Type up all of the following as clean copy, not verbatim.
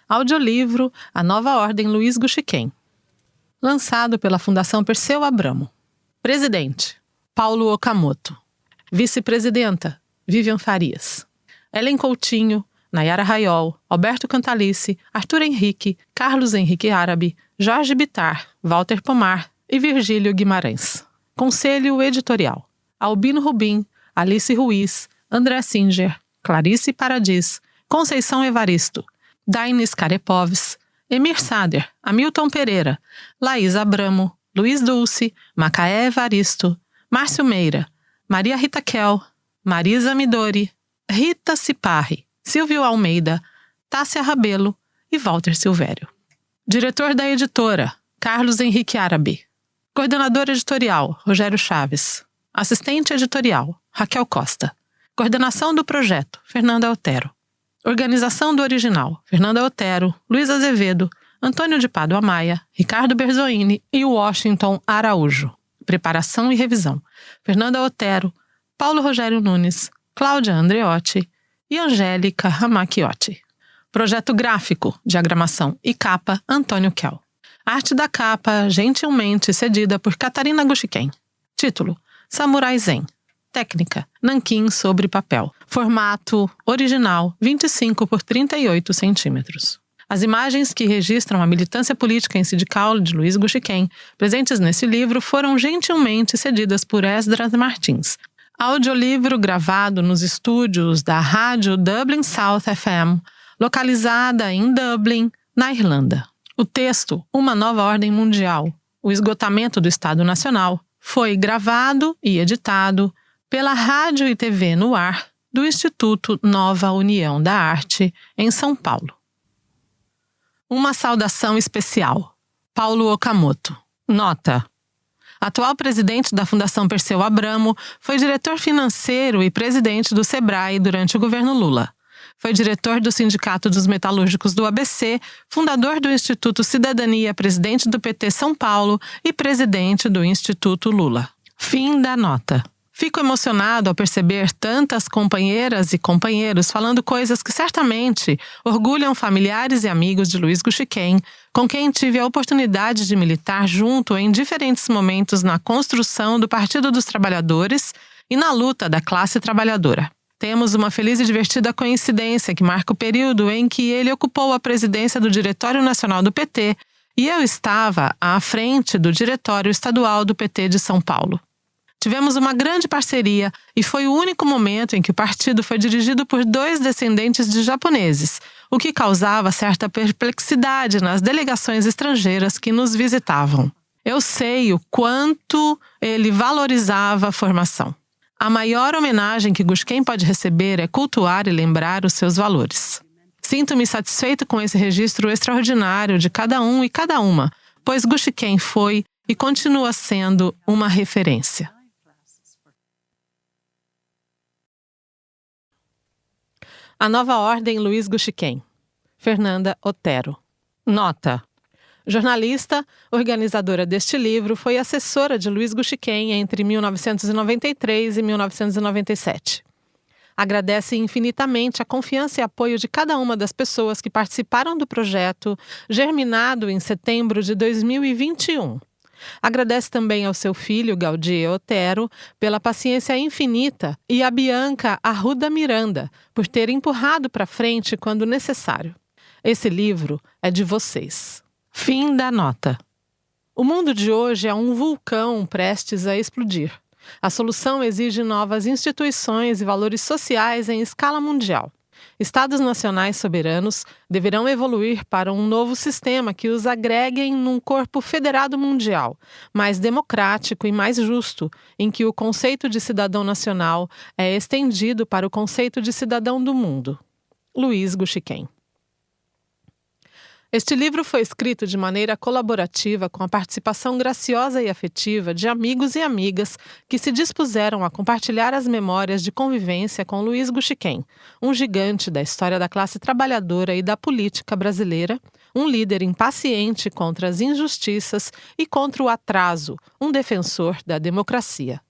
Audiolivro A Nova Ordem Luiz Gushiken. Lançado pela Fundação Perseu Abramo. Presidente: Paulo Okamoto. Vice-presidenta: Vivian Farias. Ellen Coutinho, Nayara Raiol, Alberto Cantalice, Arthur Henrique, Carlos Henrique Árabe, Jorge Bittar, Walter Pomar e Virgílio Guimarães. Conselho Editorial: Albino Rubim, Alice Ruiz, André Singer, Clarice Paradis, Conceição Evaristo, Dainis Carepovs, Emir Sader, Hamilton Pereira, Laís Abramo, Luiz Dulce, Macaé Evaristo, Márcio Meira, Maria Rita Kel, Marisa Midori, Rita Ciparri, Silvio Almeida, Tássia Rabelo e Walter Silvério. Diretor da editora: Carlos Henrique Árabe. Coordenador editorial: Rogério Chaves. Assistente editorial: Raquel Costa. Coordenação do projeto: Fernanda Otero. Organização do original: Fernanda Otero, Luiz Azevedo, Antônio de Pádua Maia, Ricardo Berzoini e Washington Araújo. Preparação e revisão: Fernanda Otero, Paulo Rogério Nunes, Cláudia Andreotti e Angélica Ramacchiotti. Projeto gráfico, diagramação e capa: Antônio Kel. Arte da capa, gentilmente cedida por Catarina Gushiken. Título: Samurai Zen. Técnica: nanquim sobre papel. Formato: original, 25 por 38 centímetros. As imagens que registram a militância política e sindical de Luiz Gushiken, presentes nesse livro, foram gentilmente cedidas por Esdras Martins. Audiolivro gravado nos estúdios da rádio Dublin South FM, localizada em Dublin, na Irlanda. O texto, Uma Nova Ordem Mundial, o esgotamento do Estado Nacional, foi gravado e editado pela Rádio e TV no Ar do Instituto Nova União da Arte, em São Paulo. Uma saudação especial. Paulo Okamoto. Nota: atual presidente da Fundação Perseu Abramo, foi diretor financeiro e presidente do Sebrae durante o governo Lula. Foi diretor do Sindicato dos Metalúrgicos do ABC, fundador do Instituto Cidadania, presidente do PT São Paulo e presidente do Instituto Lula. Fim da nota. Fico emocionado ao perceber tantas companheiras e companheiros falando coisas que certamente orgulham familiares e amigos de Luiz Gushiken, com quem tive a oportunidade de militar junto em diferentes momentos na construção do Partido dos Trabalhadores e na luta da classe trabalhadora. Temos uma feliz e divertida coincidência que marca o período em que ele ocupou a presidência do Diretório Nacional do PT e eu estava à frente do Diretório Estadual do PT de São Paulo. Tivemos uma grande parceria e foi o único momento em que o partido foi dirigido por dois descendentes de japoneses, o que causava certa perplexidade nas delegações estrangeiras que nos visitavam. Eu sei o quanto ele valorizava a formação. A maior homenagem que Gushiken pode receber é cultuar e lembrar os seus valores. Sinto-me satisfeito com esse registro extraordinário de cada um e cada uma, pois Gushiken foi e continua sendo uma referência. A Nova Ordem Luiz Gushiken. Fernanda Otero. Nota: jornalista, organizadora deste livro, foi assessora de Luiz Gushiken entre 1993 e 1997. Agradece infinitamente a confiança e apoio de cada uma das pessoas que participaram do projeto, germinado em setembro de 2021. Agradece também ao seu filho, Gaudier Otero, pela paciência infinita e a Bianca Arruda Miranda, por ter empurrado para frente quando necessário. Esse livro é de vocês. Fim da nota. O mundo de hoje é um vulcão prestes a explodir. A solução exige novas instituições e valores sociais em escala mundial. Estados nacionais soberanos deverão evoluir para um novo sistema que os agreguem num corpo federado mundial, mais democrático e mais justo, em que o conceito de cidadão nacional é estendido para o conceito de cidadão do mundo. Luiz Gushiken. Este livro foi escrito de maneira colaborativa com a participação graciosa e afetiva de amigos e amigas que se dispuseram a compartilhar as memórias de convivência com Luiz Gushiken, um gigante da história da classe trabalhadora e da política brasileira, um líder impaciente contra as injustiças e contra o atraso, um defensor da democracia.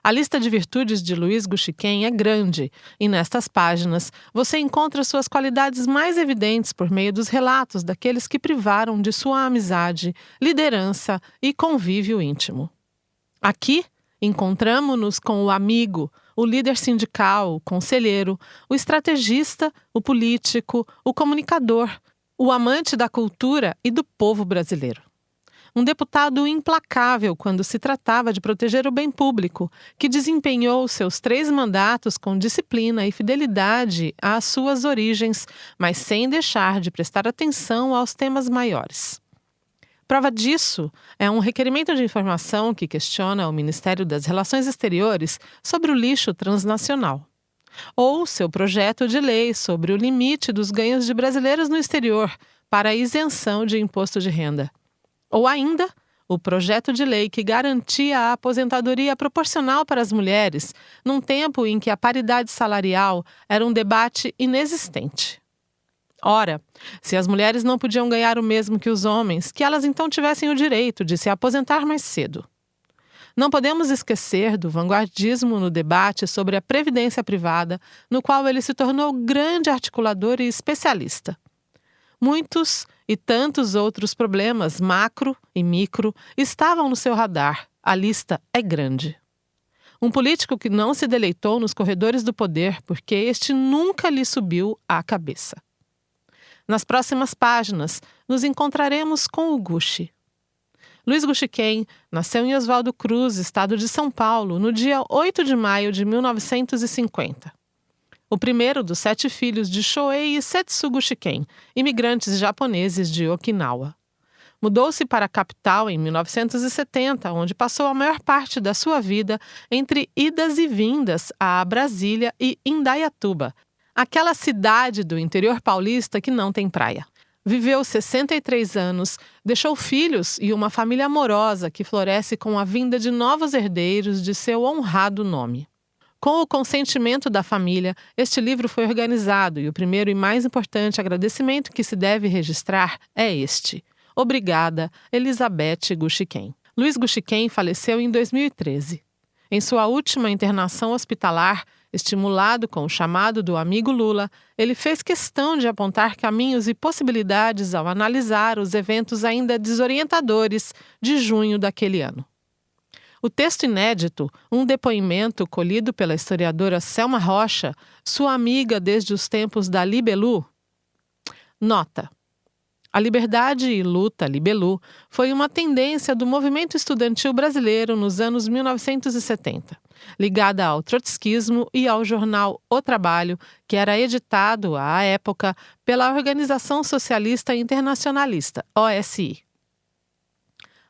A lista de virtudes de Luiz Gushiken é grande e nestas páginas você encontra suas qualidades mais evidentes por meio dos relatos daqueles que privaram de sua amizade, liderança e convívio íntimo. Aqui, encontramo-nos com o amigo, o líder sindical, o conselheiro, o estrategista, o político, o comunicador, o amante da cultura e do povo brasileiro. Um deputado implacável quando se tratava de proteger o bem público, que desempenhou seus 3 mandatos com disciplina e fidelidade às suas origens, mas sem deixar de prestar atenção aos temas maiores. Prova disso é um requerimento de informação que questiona o Ministério das Relações Exteriores sobre o lixo transnacional, ou seu projeto de lei sobre o limite dos ganhos de brasileiros no exterior para a isenção de imposto de renda. Ou ainda, o projeto de lei que garantia a aposentadoria proporcional para as mulheres, num tempo em que a paridade salarial era um debate inexistente. Ora, se as mulheres não podiam ganhar o mesmo que os homens, que elas então tivessem o direito de se aposentar mais cedo. Não podemos esquecer do vanguardismo no debate sobre a previdência privada, no qual ele se tornou grande articulador e especialista. Muitos e tantos outros problemas, macro e micro, estavam no seu radar. A lista é grande. Um político que não se deleitou nos corredores do poder porque este nunca lhe subiu à cabeça. Nas próximas páginas, nos encontraremos com o Gushi. Luiz Gushiken nasceu em Oswaldo Cruz, estado de São Paulo, no dia 8 de maio de 1950. O primeiro dos 7 filhos de Shohei e Setsu Gushiken, imigrantes japoneses de Okinawa. Mudou-se para a capital em 1970, onde passou a maior parte da sua vida entre idas e vindas a Brasília e Indaiatuba, aquela cidade do interior paulista que não tem praia. Viveu 63 anos, deixou filhos e uma família amorosa que floresce com a vinda de novos herdeiros de seu honrado nome. Com o consentimento da família, este livro foi organizado e o primeiro e mais importante agradecimento que se deve registrar é este. Obrigada, Elizabeth Gushiken. Luiz Gushiken faleceu em 2013. Em sua última internação hospitalar, estimulado com o chamado do amigo Lula, ele fez questão de apontar caminhos e possibilidades ao analisar os eventos ainda desorientadores de junho daquele ano. O texto inédito, um depoimento colhido pela historiadora Selma Rocha, sua amiga desde os tempos da Libelu. Nota: a liberdade e luta, Libelu, foi uma tendência do movimento estudantil brasileiro nos anos 1970, ligada ao trotskismo e ao jornal O Trabalho, que era editado, à época, pela Organização Socialista Internacionalista, OSI.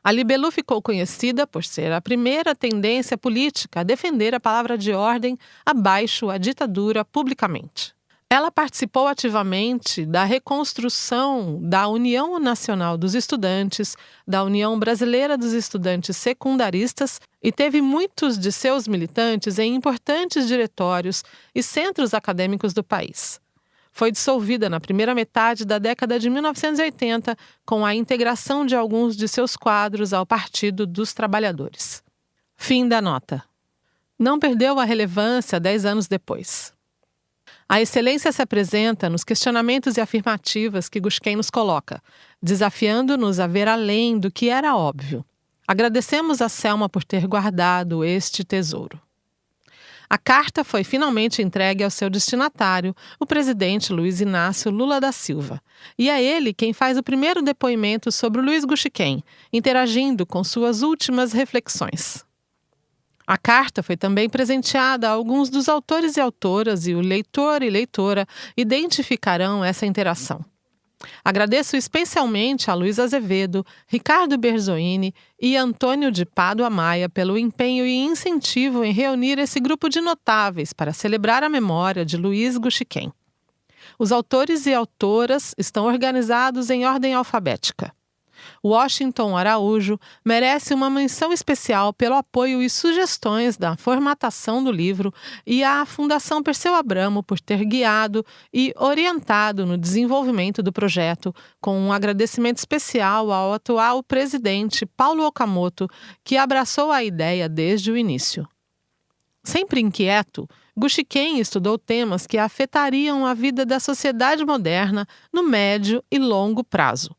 A Libelu ficou conhecida por ser a primeira tendência política a defender a palavra de ordem abaixo a ditadura publicamente. Ela participou ativamente da reconstrução da União Nacional dos Estudantes, da União Brasileira dos Estudantes Secundaristas e teve muitos de seus militantes em importantes diretórios e centros acadêmicos do país. Foi dissolvida na primeira metade da década de 1980 com a integração de alguns de seus quadros ao Partido dos Trabalhadores. Fim da nota. Não perdeu a relevância 10 anos depois. A excelência se apresenta nos questionamentos e afirmativas que Gushiken nos coloca, desafiando-nos a ver além do que era óbvio. Agradecemos a Selma por ter guardado este tesouro. A carta foi finalmente entregue ao seu destinatário, o presidente Luiz Inácio Lula da Silva. E é ele quem faz o primeiro depoimento sobre o Luiz Gushiken, interagindo com suas últimas reflexões. A carta foi também presenteada a alguns dos autores e autoras e o leitor e leitora identificarão essa interação. Agradeço especialmente a Luiz Azevedo, Ricardo Berzoini e Antônio de Pádua Maia pelo empenho e incentivo em reunir esse grupo de notáveis para celebrar a memória de Luiz Gushiken. Os autores e autoras estão organizados em ordem alfabética. Washington Araújo merece uma menção especial pelo apoio e sugestões da formatação do livro e à Fundação Perseu Abramo por ter guiado e orientado no desenvolvimento do projeto, com um agradecimento especial ao atual presidente Paulo Okamoto, que abraçou a ideia desde o início. Sempre inquieto, Gushiken estudou temas que afetariam a vida da sociedade moderna no médio e longo prazo.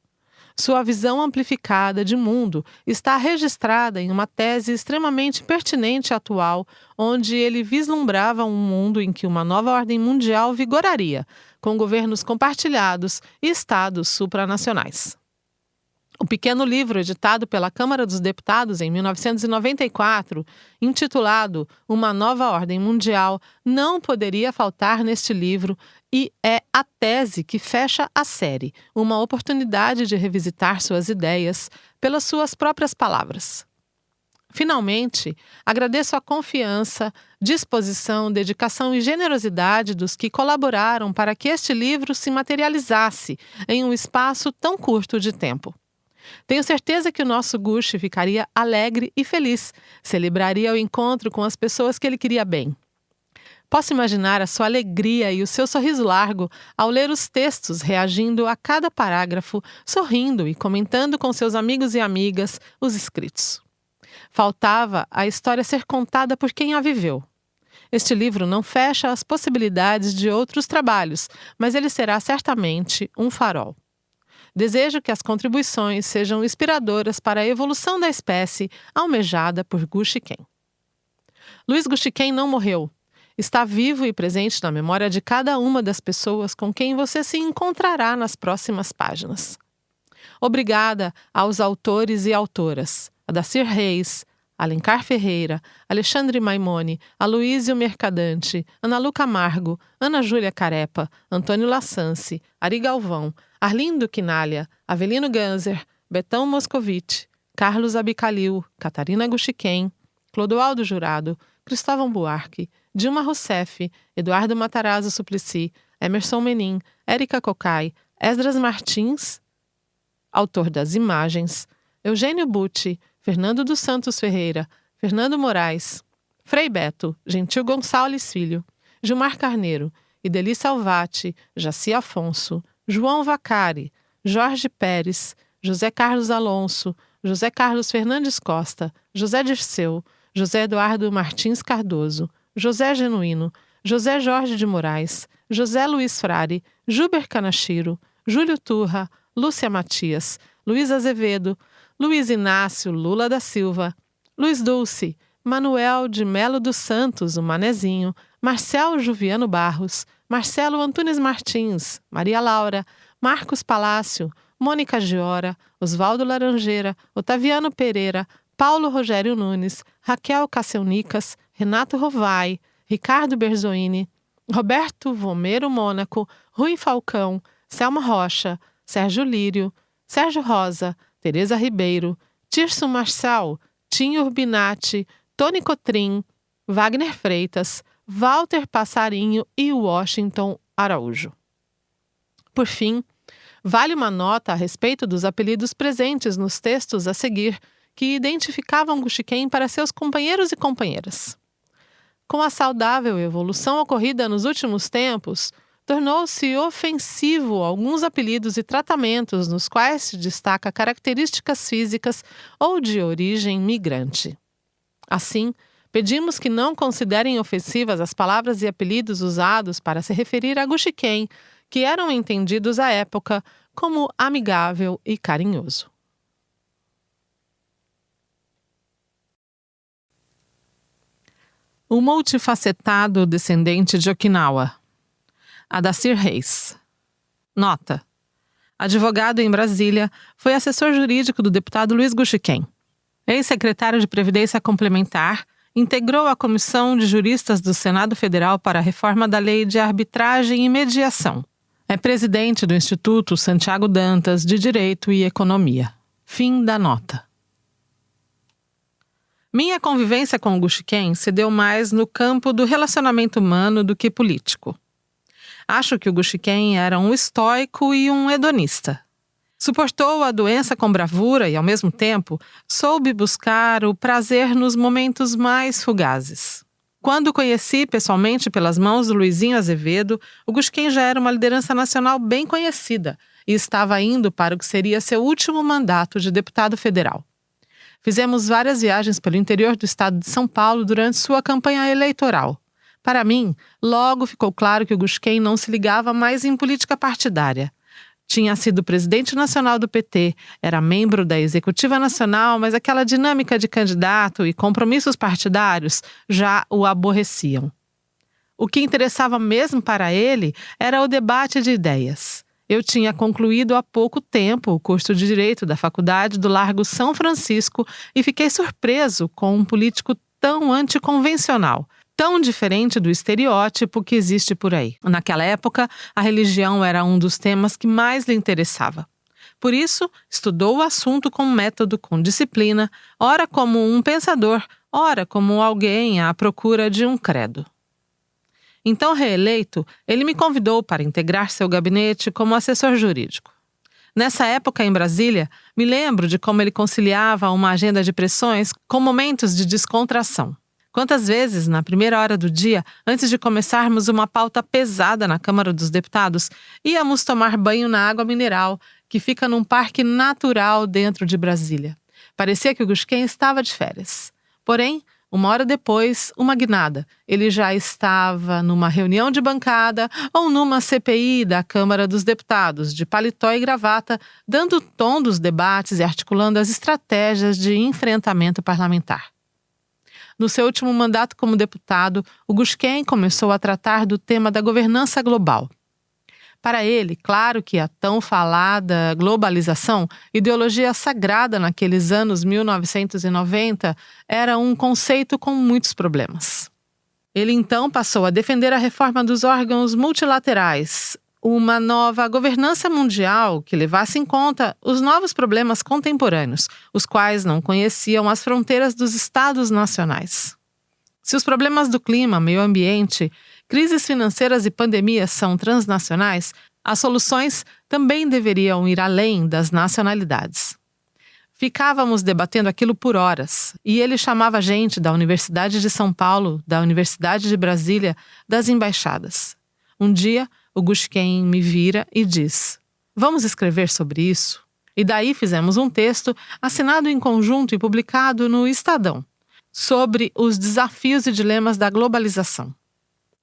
Sua visão amplificada de mundo está registrada em uma tese extremamente pertinente e atual, onde ele vislumbrava um mundo em que uma nova ordem mundial vigoraria, com governos compartilhados e estados supranacionais. O pequeno livro editado pela Câmara dos Deputados em 1994, intitulado Uma Nova Ordem Mundial, não poderia faltar neste livro e é a tese que fecha a série, uma oportunidade de revisitar suas ideias pelas suas próprias palavras. Finalmente, agradeço a confiança, disposição, dedicação e generosidade dos que colaboraram para que este livro se materializasse em um espaço tão curto de tempo. Tenho certeza que o nosso Gushi ficaria alegre e feliz, celebraria o encontro com as pessoas que ele queria bem. Posso imaginar a sua alegria e o seu sorriso largo ao ler os textos, reagindo a cada parágrafo, sorrindo e comentando com seus amigos e amigas os escritos. Faltava a história ser contada por quem a viveu. Este livro não fecha as possibilidades de outros trabalhos, mas ele será certamente um farol. Desejo que as contribuições sejam inspiradoras para a evolução da espécie almejada por Gushiken. Luiz Gushiken não morreu. Está vivo e presente na memória de cada uma das pessoas com quem você se encontrará nas próximas páginas. Obrigada aos autores e autoras, Adacir Reis, Alencar Ferreira, Alexandre Maimone, Aloísio Mercadante, Ana Lu Camargo, Ana Júlia Carepa, Antônio Lassance, Ari Galvão, Arlindo Quinalha, Avelino Ganzer, Betão Moscovitch, Carlos Abicalil, Catarina Gushiken, Clodoaldo Jurado, Cristóvão Buarque, Dilma Rousseff, Eduardo Matarazzo Suplicy, Emerson Menin, Érica Cocai, Esdras Martins, autor das imagens, Eugênio Butti, Fernando dos Santos Ferreira, Fernando Moraes, Frei Beto, Gentil Gonçalves Filho, Gilmar Carneiro, Ideli Salvati, Jaci Afonso, João Vacari, Jorge Pérez, José Carlos Alonso, José Carlos Fernandes Costa, José Dirceu, José Eduardo Martins Cardoso, José Genuíno, José Jorge de Moraes, José Luiz Frade, Juber Canachiro, Júlio Turra, Lúcia Matias, Luiz Azevedo, Luiz Inácio Lula da Silva, Luiz Dulce, Manuel de Melo dos Santos, o Manezinho, Marcel Juviano Barros, Marcelo Antunes Martins, Maria Laura, Marcos Palácio, Mônica Giora, Oswaldo Laranjeira, Otaviano Pereira, Paulo Rogério Nunes, Raquel Casselnicas, Renato Rovai, Ricardo Berzoini, Roberto Vomero Mônaco, Rui Falcão, Selma Rocha, Sérgio Lírio, Sérgio Rosa, Tereza Ribeiro, Tirso Marçal, Tinho Urbinati, Tony Cotrim, Wagner Freitas, Walter Passarinho e Washington Araújo. Por fim, vale uma nota a respeito dos apelidos presentes nos textos a seguir que identificavam Gushiken para seus companheiros e companheiras. Com a saudável evolução ocorrida nos últimos tempos, tornou-se ofensivo alguns apelidos e tratamentos nos quais se destaca características físicas ou de origem migrante. Assim, pedimos que não considerem ofensivas as palavras e apelidos usados para se referir a Gushiken, que eram entendidos à época como amigável e carinhoso. O multifacetado descendente de Okinawa. Adacir Reis. Nota. Advogado em Brasília, foi assessor jurídico do deputado Luiz Gushiken. Ex-secretário de Previdência Complementar, integrou a Comissão de Juristas do Senado Federal para a reforma da Lei de Arbitragem e Mediação. É presidente do Instituto Santiago Dantas de Direito e Economia. Fim da nota. Minha convivência com o Gushiken se deu mais no campo do relacionamento humano do que político. Acho que o Gushiken era um estoico e um hedonista. Suportou a doença com bravura e, ao mesmo tempo, soube buscar o prazer nos momentos mais fugazes. Quando o conheci pessoalmente pelas mãos do Luizinho Azevedo, o Gushiken já era uma liderança nacional bem conhecida e estava indo para o que seria seu último mandato de deputado federal. Fizemos várias viagens pelo interior do estado de São Paulo durante sua campanha eleitoral. Para mim, logo ficou claro que o Gusquem não se ligava mais em política partidária. Tinha sido presidente nacional do PT, era membro da executiva nacional, mas aquela dinâmica de candidato e compromissos partidários já o aborreciam. O que interessava mesmo para ele era o debate de ideias. Eu tinha concluído há pouco tempo o curso de Direito da Faculdade do Largo São Francisco e fiquei surpreso com um político tão anticonvencional, tão diferente do estereótipo que existe por aí. Naquela época, a religião era um dos temas que mais lhe interessava. Por isso, estudou o assunto com método, com disciplina, ora como um pensador, ora como alguém à procura de um credo. Então, reeleito, ele me convidou para integrar seu gabinete como assessor jurídico. Nessa época, em Brasília, me lembro de como ele conciliava uma agenda de pressões com momentos de descontração. Quantas vezes, na primeira hora do dia, antes de começarmos uma pauta pesada na Câmara dos Deputados, íamos tomar banho na água mineral, que fica num parque natural dentro de Brasília. Parecia que o Gusquem estava de férias. Porém, uma hora depois, uma guinada. Ele já estava numa reunião de bancada ou numa CPI da Câmara dos Deputados, de paletó e gravata, dando o tom dos debates e articulando as estratégias de enfrentamento parlamentar. No seu último mandato como deputado, o Gusquem começou a tratar do tema da governança global. Para ele, claro que a tão falada globalização, ideologia sagrada naqueles anos 1990, era um conceito com muitos problemas. Ele então passou a defender a reforma dos órgãos multilaterais, uma nova governança mundial que levasse em conta os novos problemas contemporâneos, os quais não conheciam as fronteiras dos estados nacionais. Se os problemas do clima, meio ambiente, crises financeiras e pandemias são transnacionais, as soluções também deveriam ir além das nacionalidades. Ficávamos debatendo aquilo por horas, e ele chamava gente da Universidade de São Paulo, da Universidade de Brasília, das embaixadas. Um dia, o Gusquem me vira e diz: "Vamos escrever sobre isso?" E daí fizemos um texto assinado em conjunto e publicado no Estadão, sobre os desafios e dilemas da globalização.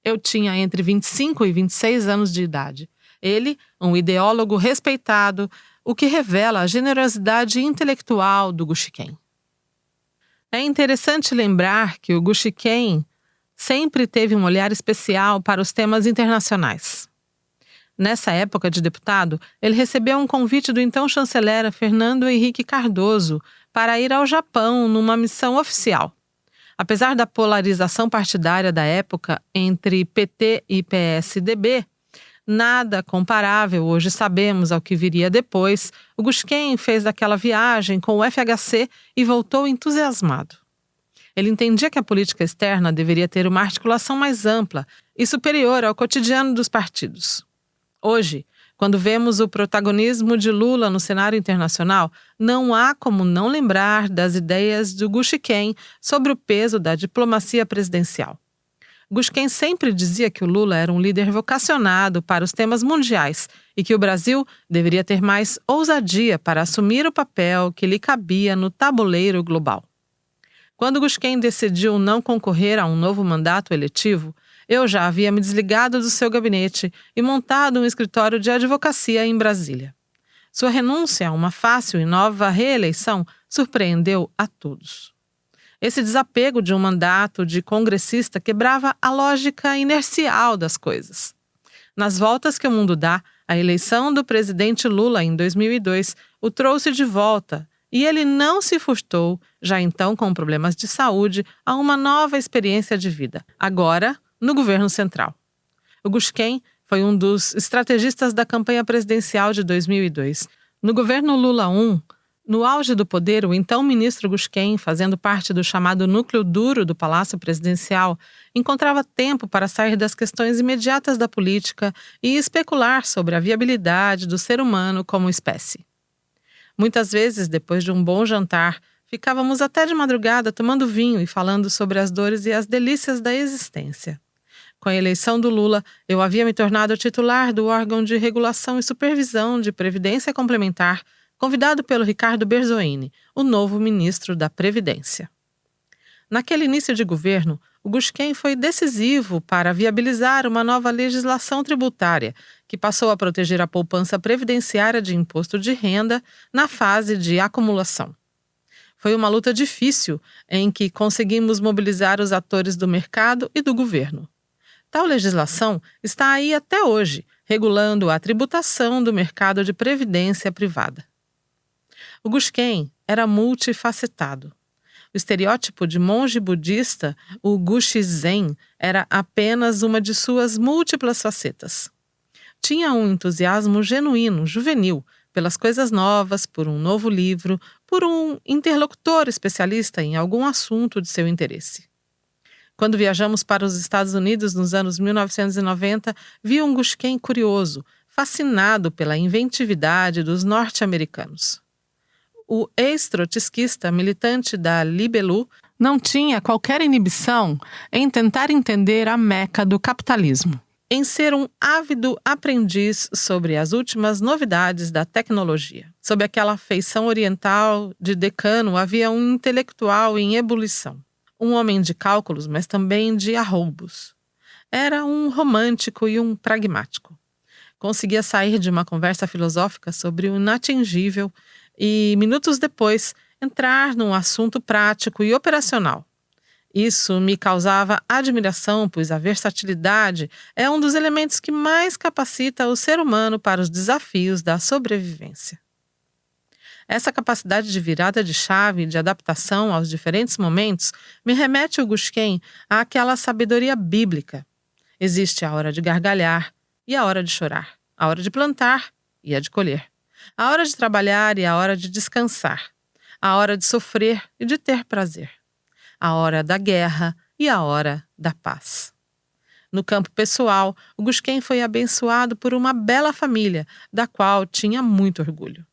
Eu tinha entre 25 e 26 anos de idade. Ele, um ideólogo respeitado, o que revela a generosidade intelectual do Gusquem. É interessante lembrar que o Gusquem sempre teve um olhar especial para os temas internacionais. Nessa época de deputado, ele recebeu um convite do então chanceler Fernando Henrique Cardoso para ir ao Japão numa missão oficial. Apesar da polarização partidária da época entre PT e PSDB, nada comparável, hoje sabemos, ao que viria depois, o Gusquem fez daquela viagem com o FHC e voltou entusiasmado. Ele entendia que a política externa deveria ter uma articulação mais ampla e superior ao cotidiano dos partidos. Hoje, quando vemos o protagonismo de Lula no cenário internacional, não há como não lembrar das ideias do Gusquem sobre o peso da diplomacia presidencial. Gusquem sempre dizia que o Lula era um líder vocacionado para os temas mundiais e que o Brasil deveria ter mais ousadia para assumir o papel que lhe cabia no tabuleiro global. Quando Gusquem decidiu não concorrer a um novo mandato eletivo, eu já havia me desligado do seu gabinete e montado um escritório de advocacia em Brasília. Sua renúncia a uma fácil e nova reeleição surpreendeu a todos. Esse desapego de um mandato de congressista quebrava a lógica inercial das coisas. Nas voltas que o mundo dá, a eleição do presidente Lula em 2002 o trouxe de volta e ele não se furtou, já então com problemas de saúde, a uma nova experiência de vida, agora no governo central. O Gusquem foi um dos estrategistas da campanha presidencial de 2002. No governo Lula I, no auge do poder, o então ministro Gusquem, fazendo parte do chamado núcleo duro do Palácio Presidencial, encontrava tempo para sair das questões imediatas da política e especular sobre a viabilidade do ser humano como espécie. Muitas vezes, depois de um bom jantar, ficávamos até de madrugada tomando vinho e falando sobre as dores e as delícias da existência. Com a eleição do Lula, eu havia me tornado titular do órgão de regulação e supervisão de previdência complementar, convidado pelo Ricardo Berzoini, o novo ministro da Previdência. Naquele início de governo, o Gushken foi decisivo para viabilizar uma nova legislação tributária, que passou a proteger a poupança previdenciária de imposto de renda na fase de acumulação. Foi uma luta difícil em que conseguimos mobilizar os atores do mercado e do governo. Tal legislação está aí até hoje, regulando a tributação do mercado de previdência privada. O Gushken era multifacetado. O estereótipo de monge budista, o Gushizen, era apenas uma de suas múltiplas facetas. Tinha um entusiasmo genuíno, juvenil, pelas coisas novas, por um novo livro, por um interlocutor especialista em algum assunto de seu interesse. Quando viajamos para os Estados Unidos nos anos 1990, vi um Gushken curioso, fascinado pela inventividade dos norte-americanos. O ex-trotskista militante da Libelu não tinha qualquer inibição em tentar entender a meca do capitalismo, em ser um ávido aprendiz sobre as últimas novidades da tecnologia. Sob aquela feição oriental de decano havia um intelectual em ebulição, um homem de cálculos, mas também de arroubos. Era um romântico e um pragmático. Conseguia sair de uma conversa filosófica sobre o inatingível e, minutos depois, entrar num assunto prático e operacional. Isso me causava admiração, pois a versatilidade é um dos elementos que mais capacita o ser humano para os desafios da sobrevivência. Essa capacidade de virada de chave e de adaptação aos diferentes momentos me remete o Gushken àquela sabedoria bíblica. Existe a hora de gargalhar e a hora de chorar, a hora de plantar e a de colher, a hora de trabalhar e a hora de descansar, a hora de sofrer e de ter prazer, a hora da guerra e a hora da paz. No campo pessoal, o Gushken foi abençoado por uma bela família, da qual tinha muito orgulho.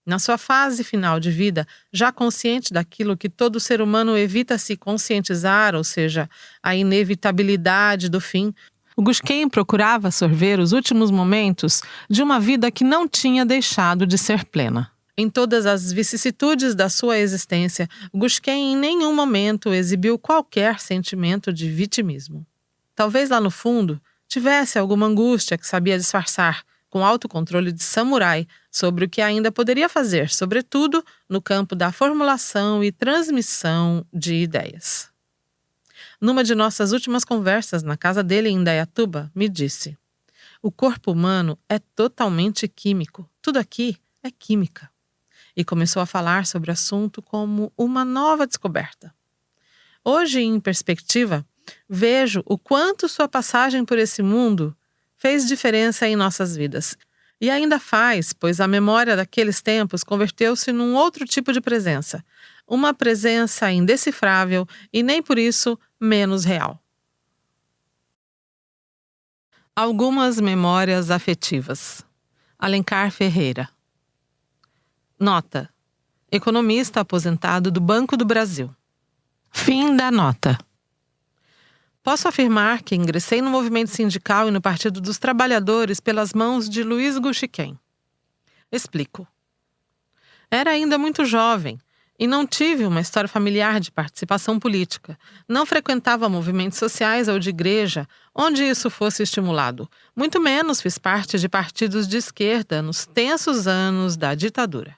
Na sua fase final de vida, já consciente daquilo que todo ser humano evita se conscientizar, ou seja, a inevitabilidade do fim, o Gushken procurava sorver os últimos momentos de uma vida que não tinha deixado de ser plena. Em todas as vicissitudes da sua existência, o Gushken em nenhum momento exibiu qualquer sentimento de vitimismo. Talvez lá no fundo tivesse alguma angústia que sabia disfarçar, com autocontrole de samurai, sobre o que ainda poderia fazer, sobretudo no campo da formulação e transmissão de ideias. Numa de nossas últimas conversas na casa dele em Indaiatuba, me disse: "O corpo humano é totalmente químico. Tudo aqui é química." E começou a falar sobre o assunto como uma nova descoberta. Hoje, em perspectiva, vejo o quanto sua passagem por esse mundo fez diferença em nossas vidas. E ainda faz, pois a memória daqueles tempos converteu-se num outro tipo de presença. Uma presença indecifrável e nem por isso menos real. Algumas memórias afetivas. Alencar Ferreira. Nota: economista aposentado do Banco do Brasil. Fim da nota. Posso afirmar que ingressei no movimento sindical e no Partido dos Trabalhadores pelas mãos de Luiz Gushken. Explico. Era ainda muito jovem e não tive uma história familiar de participação política. Não frequentava movimentos sociais ou de igreja, onde isso fosse estimulado. Muito menos fiz parte de partidos de esquerda nos tensos anos da ditadura.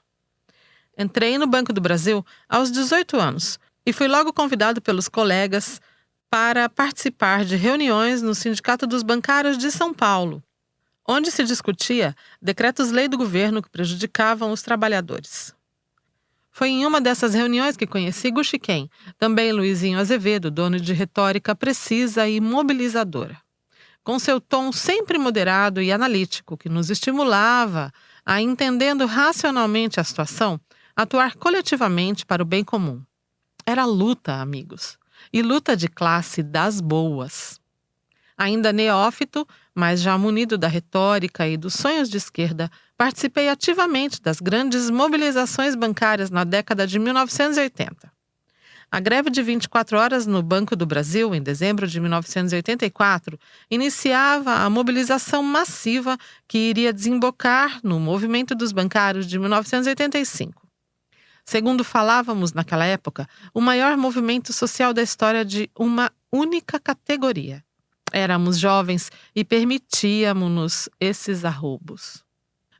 Entrei no Banco do Brasil aos 18 anos e fui logo convidado pelos colegas para participar de reuniões no Sindicato dos Bancários de São Paulo, onde se discutia decretos-lei do governo que prejudicavam os trabalhadores. Foi em uma dessas reuniões que conheci Gushken, também Luizinho Azevedo, dono de retórica precisa e mobilizadora. Com seu tom sempre moderado e analítico, que nos estimulava a, entendendo racionalmente a situação, atuar coletivamente para o bem comum. Era luta, amigos, e luta de classe das boas. Ainda neófito, mas já munido da retórica e dos sonhos de esquerda, participei ativamente das grandes mobilizações bancárias na década de 1980. A greve de 24 horas no Banco do Brasil, em dezembro de 1984, iniciava a mobilização massiva que iria desembocar no movimento dos bancários de 1985. Segundo falávamos naquela época, o maior movimento social da história de uma única categoria. Éramos jovens e permitíamos-nos esses arroubos.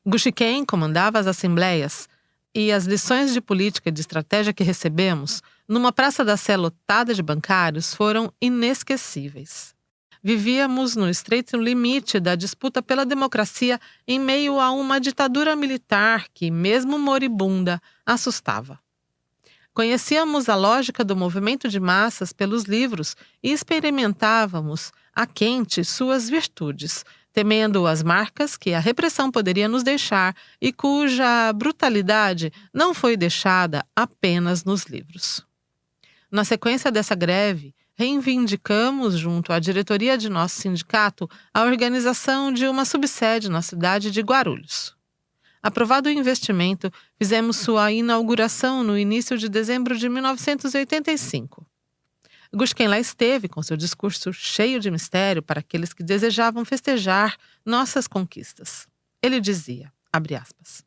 Gushiken comandava as assembleias e as lições de política e de estratégia que recebemos numa Praça da Sé lotada de bancários foram inesquecíveis. Vivíamos no estreito limite da disputa pela democracia em meio a uma ditadura militar que, mesmo moribunda, assustava. Conhecíamos a lógica do movimento de massas pelos livros e experimentávamos a quente suas virtudes, temendo as marcas que a repressão poderia nos deixar e cuja brutalidade não foi deixada apenas nos livros. Na sequência dessa greve, reivindicamos, junto à diretoria de nosso sindicato, a organização de uma subsede na cidade de Guarulhos. Aprovado o investimento, fizemos sua inauguração no início de dezembro de 1985. Gushiken lá esteve com seu discurso cheio de mistério para aqueles que desejavam festejar nossas conquistas. Ele dizia, abre aspas,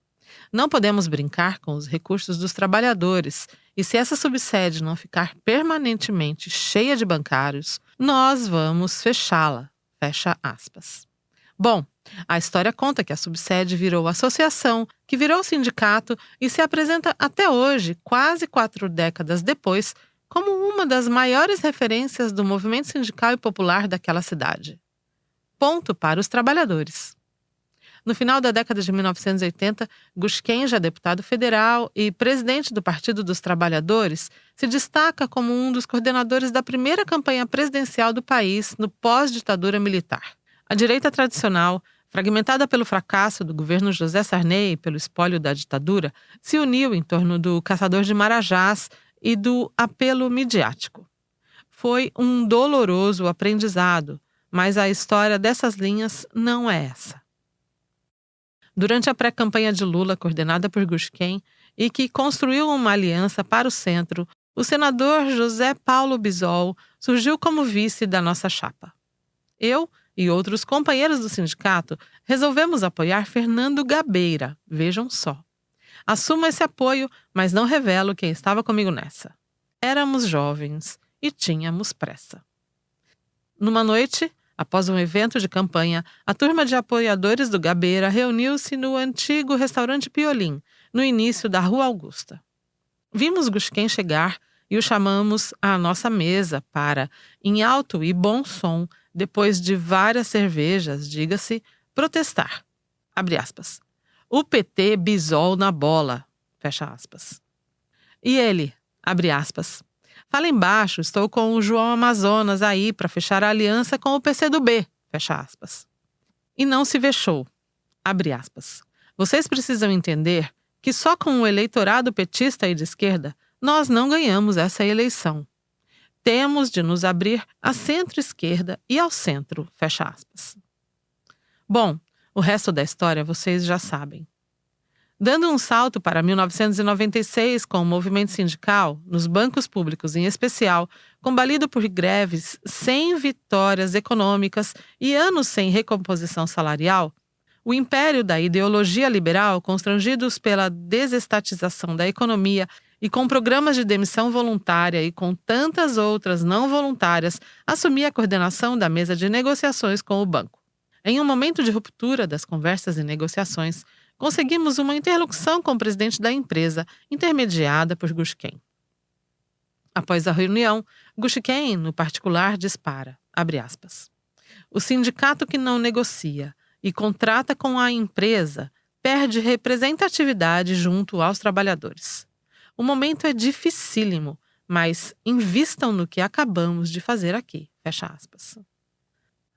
não podemos brincar com os recursos dos trabalhadores e se essa subsede não ficar permanentemente cheia de bancários, nós vamos fechá-la, fecha aspas. Bom, a história conta que a subsede virou associação, que virou sindicato e se apresenta até hoje, quase 4 décadas depois, como uma das maiores referências do movimento sindical e popular daquela cidade. Ponto para os trabalhadores. No final da década de 1980, Gushiken, já deputado federal e presidente do Partido dos Trabalhadores, se destaca como um dos coordenadores da primeira campanha presidencial do país no pós-ditadura militar. A direita tradicional, fragmentada pelo fracasso do governo José Sarney e pelo espólio da ditadura, se uniu em torno do caçador de marajás e do apelo midiático. Foi um doloroso aprendizado, mas a história dessas linhas não é essa. Durante a pré-campanha de Lula, coordenada por Gushiken, e que construiu uma aliança para o centro, o senador José Paulo Bisol surgiu como vice da nossa chapa. Eu e outros companheiros do sindicato resolvemos apoiar Fernando Gabeira, vejam só. Assumo esse apoio, mas não revelo quem estava comigo nessa. Éramos jovens e tínhamos pressa. Numa noite, após um evento de campanha, a turma de apoiadores do Gabeira reuniu-se no antigo restaurante Piolim, no início da Rua Augusta. Vimos Gushiken chegar e o chamamos à nossa mesa para, em alto e bom som, depois de várias cervejas, diga-se, protestar. Abre aspas. O PT Bisol na bola. Fecha aspas. E ele, abre aspas. Fala embaixo, estou com o João Amazonas aí para fechar a aliança com o PCdoB. Fecha aspas. E não se vexou. Abre aspas. Vocês precisam entender que só com o eleitorado petista e de esquerda nós não ganhamos essa eleição. Temos de nos abrir à centro-esquerda e ao centro. Fecha aspas. Bom, o resto da história vocês já sabem. Dando um salto para 1996 com o movimento sindical, nos bancos públicos em especial, combalido por greves sem vitórias econômicas e anos sem recomposição salarial, o império da ideologia liberal, constrangidos pela desestatização da economia e com programas de demissão voluntária e com tantas outras não voluntárias, assumia a coordenação da mesa de negociações com o banco. Em um momento de ruptura das conversas e negociações, conseguimos uma interlocução com o presidente da empresa, intermediada por Gushiken. Após a reunião, Gushiken, no particular, dispara, abre aspas, o sindicato que não negocia e contrata com a empresa perde representatividade junto aos trabalhadores. O momento é dificílimo, mas invistam no que acabamos de fazer aqui, fecha aspas.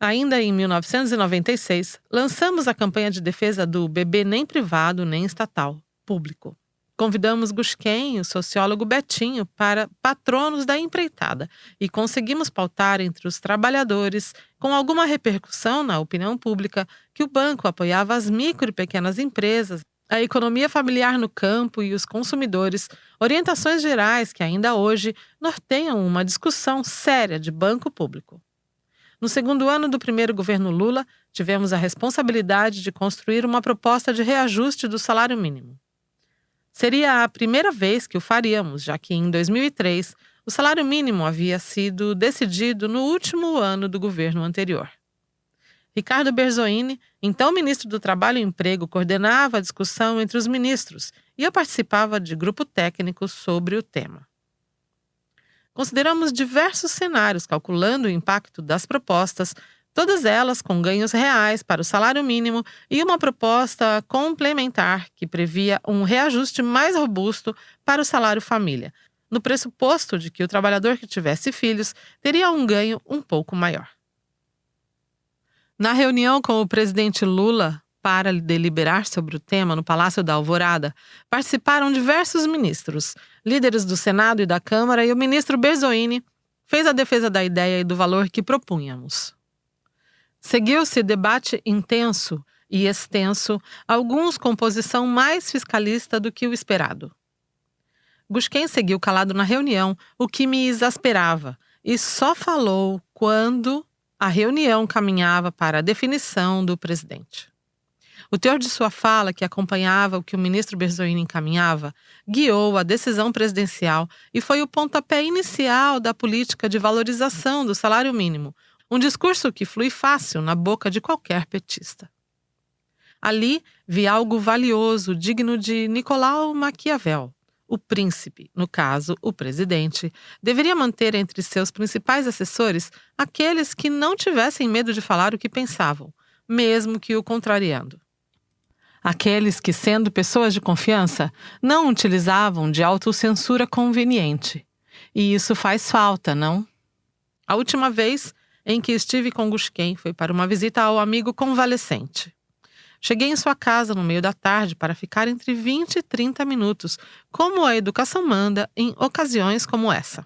Ainda em 1996, lançamos a campanha de defesa do bebê nem privado nem estatal, público. Convidamos Gushiken e o sociólogo Betinho para patronos da empreitada e conseguimos pautar entre os trabalhadores, com alguma repercussão na opinião pública, que o banco apoiava as micro e pequenas empresas, a economia familiar no campo e os consumidores, orientações gerais que ainda hoje norteiam uma discussão séria de banco público. No segundo ano do primeiro governo Lula, tivemos a responsabilidade de construir uma proposta de reajuste do salário mínimo. Seria a primeira vez que o faríamos, já que em 2003 o salário mínimo havia sido decidido no último ano do governo anterior. Ricardo Berzoini, então ministro do Trabalho e Emprego, coordenava a discussão entre os ministros e eu participava de grupo técnico sobre o tema. Consideramos diversos cenários calculando o impacto das propostas, todas elas com ganhos reais para o salário mínimo e uma proposta complementar que previa um reajuste mais robusto para o salário família, no pressuposto de que o trabalhador que tivesse filhos teria um ganho um pouco maior. Na reunião com o presidente Lula para deliberar sobre o tema no Palácio da Alvorada, participaram diversos ministros, líderes do Senado e da Câmara, e o ministro Berzoini fez a defesa da ideia e do valor que propunhamos. Seguiu-se debate intenso e extenso, alguns com posição mais fiscalista do que o esperado. Gushken seguiu calado na reunião, o que me exasperava, e só falou quando a reunião caminhava para a definição do presidente. O teor de sua fala, que acompanhava o que o ministro Berzoini encaminhava, guiou a decisão presidencial e foi o pontapé inicial da política de valorização do salário mínimo, um discurso que flui fácil na boca de qualquer petista. Ali vi algo valioso, digno de Nicolau Maquiavel. O príncipe, no caso, o presidente, deveria manter entre seus principais assessores aqueles que não tivessem medo de falar o que pensavam, mesmo que o contrariando. Aqueles que, sendo pessoas de confiança, não utilizavam de autocensura conveniente. E isso faz falta, não? A última vez em que estive com Gushken foi para uma visita ao amigo convalescente. Cheguei em sua casa no meio da tarde para ficar entre 20 e 30 minutos, como a educação manda em ocasiões como essa.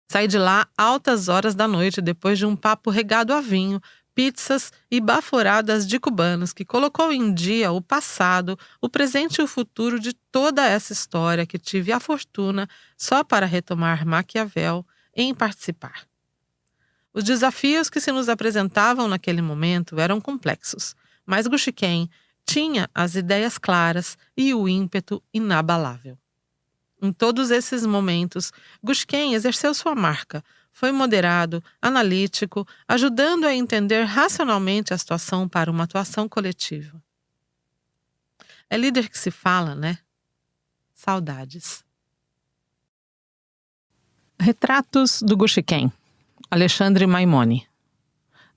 Saí de lá altas horas da noite depois de um papo regado a vinho, pizzas e baforadas de cubanos que colocou em dia o passado, o presente e o futuro de toda essa história que tive a fortuna, só para retomar Maquiavel, em participar. Os desafios que se nos apresentavam naquele momento eram complexos, mas Gushken tinha as ideias claras e o ímpeto inabalável. Em todos esses momentos, Gushken exerceu sua marca, foi moderado, analítico, ajudando a entender racionalmente a situação para uma atuação coletiva. É líder que se fala, né? Saudades. Retratos do Gushken. Alexandre Maimone.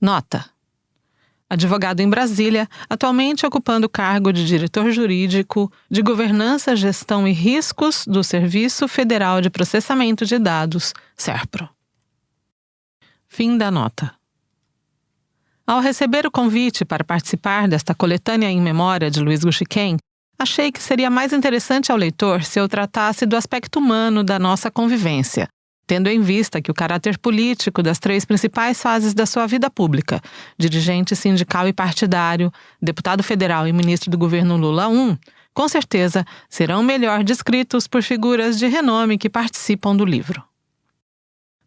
Nota. Advogado em Brasília, atualmente ocupando o cargo de diretor jurídico de Governança, Gestão e Riscos do Serviço Federal de Processamento de Dados, SERPRO. Fim da nota. Ao receber o convite para participar desta coletânea em memória de Luiz Gushken, achei que seria mais interessante ao leitor se eu tratasse do aspecto humano da nossa convivência, tendo em vista que o caráter político das três principais fases da sua vida pública, dirigente sindical e partidário, deputado federal e ministro do governo Lula I, com certeza serão melhor descritos por figuras de renome que participam do livro.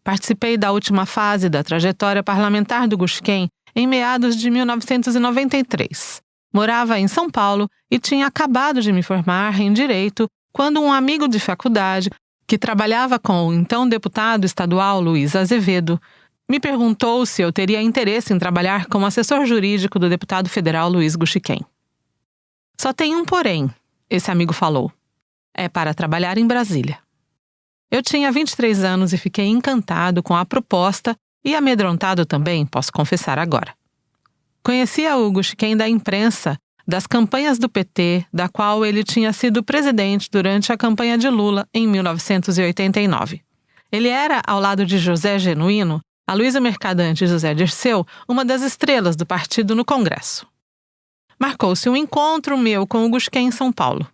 Participei da última fase da trajetória parlamentar do Gushken em meados de 1993. Morava em São Paulo e tinha acabado de me formar em Direito quando um amigo de faculdade, que trabalhava com o então deputado estadual Luiz Azevedo, me perguntou se eu teria interesse em trabalhar como assessor jurídico do deputado federal Luiz Gushken. Só tem um porém, esse amigo falou. É para trabalhar em Brasília. Eu tinha 23 anos e fiquei encantado com a proposta e amedrontado também, posso confessar agora. Conhecia o Gushken da imprensa, das campanhas do PT, da qual ele tinha sido presidente durante a campanha de Lula em 1989. Ele era, ao lado de José Genuíno, Aloysio Mercadante e José Dirceu, uma das estrelas do partido no Congresso. Marcou-se um encontro meu com o Gushken em São Paulo.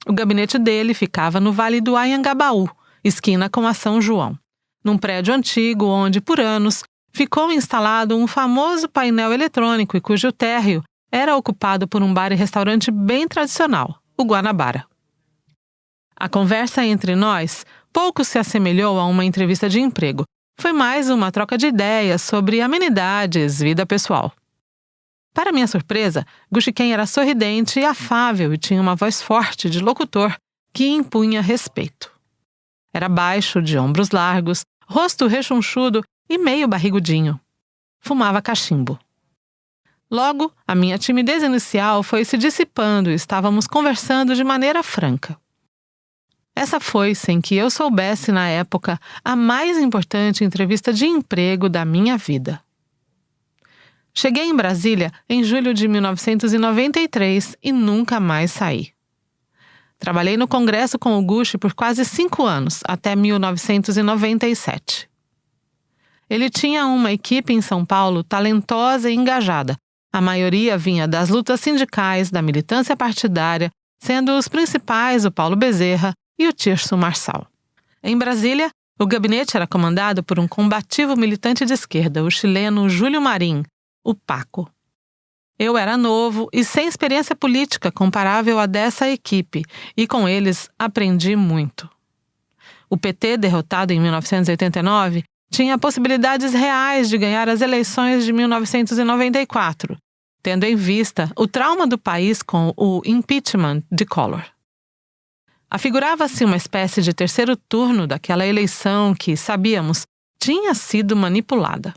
O gabinete dele ficava no Vale do Anhangabaú, esquina com a São João, num prédio antigo onde, por anos, ficou instalado um famoso painel eletrônico e cujo térreo era ocupado por um bar e restaurante bem tradicional, o Guanabara. A conversa entre nós pouco se assemelhou a uma entrevista de emprego. Foi mais uma troca de ideias sobre amenidades, vida pessoal. Para minha surpresa, Gushiken era sorridente e afável e tinha uma voz forte de locutor que impunha respeito. Era baixo, de ombros largos, rosto rechonchudo e meio barrigudinho. Fumava cachimbo. Logo, a minha timidez inicial foi se dissipando e estávamos conversando de maneira franca. Essa foi, sem que eu soubesse na época, a mais importante entrevista de emprego da minha vida. Cheguei em Brasília em julho de 1993 e nunca mais saí. Trabalhei no Congresso com o Gushi por quase 5 anos, até 1997. Ele tinha uma equipe em São Paulo talentosa e engajada. A maioria vinha das lutas sindicais, da militância partidária, sendo os principais o Paulo Bezerra e o Tirso Marçal. Em Brasília, o gabinete era comandado por um combativo militante de esquerda, o chileno Júlio Marim, o Paco. Eu era novo e sem experiência política comparável à dessa equipe, e com eles aprendi muito. O PT, derrotado em 1989, tinha possibilidades reais de ganhar as eleições de 1994, tendo em vista o trauma do país com o impeachment de Collor. Afigurava-se uma espécie de terceiro turno daquela eleição que, sabíamos, tinha sido manipulada.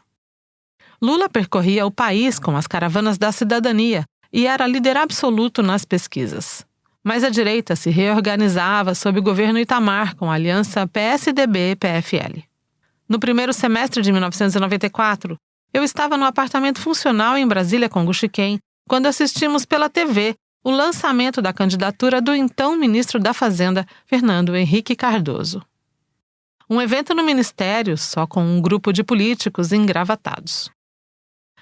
Lula percorria o país com as caravanas da cidadania e era líder absoluto nas pesquisas. Mas a direita se reorganizava sob o governo Itamar com a aliança PSDB-PFL. No primeiro semestre de 1994, eu estava no apartamento funcional em Brasília com Gushiken quando assistimos pela TV o lançamento da candidatura do então ministro da Fazenda, Fernando Henrique Cardoso. Um evento no ministério só com um grupo de políticos engravatados.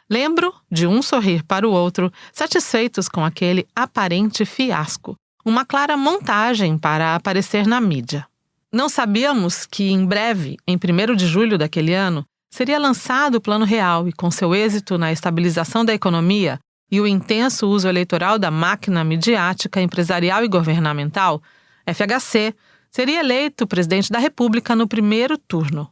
Lembro de um sorrir para o outro, satisfeitos com aquele aparente fiasco, uma clara montagem para aparecer na mídia. Não sabíamos que, em breve, em 1º de julho daquele ano, seria lançado o Plano Real e, com seu êxito na estabilização da economia e o intenso uso eleitoral da máquina midiática, empresarial e governamental, FHC seria eleito presidente da República no primeiro turno.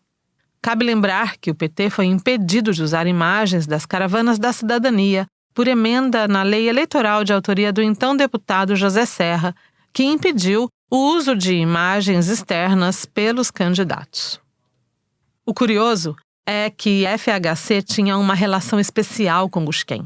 Cabe lembrar que o PT foi impedido de usar imagens das caravanas da cidadania por emenda na lei eleitoral de autoria do então deputado José Serra, que impediu o uso de imagens externas pelos candidatos. O curioso é que FHC tinha uma relação especial com Gushiken.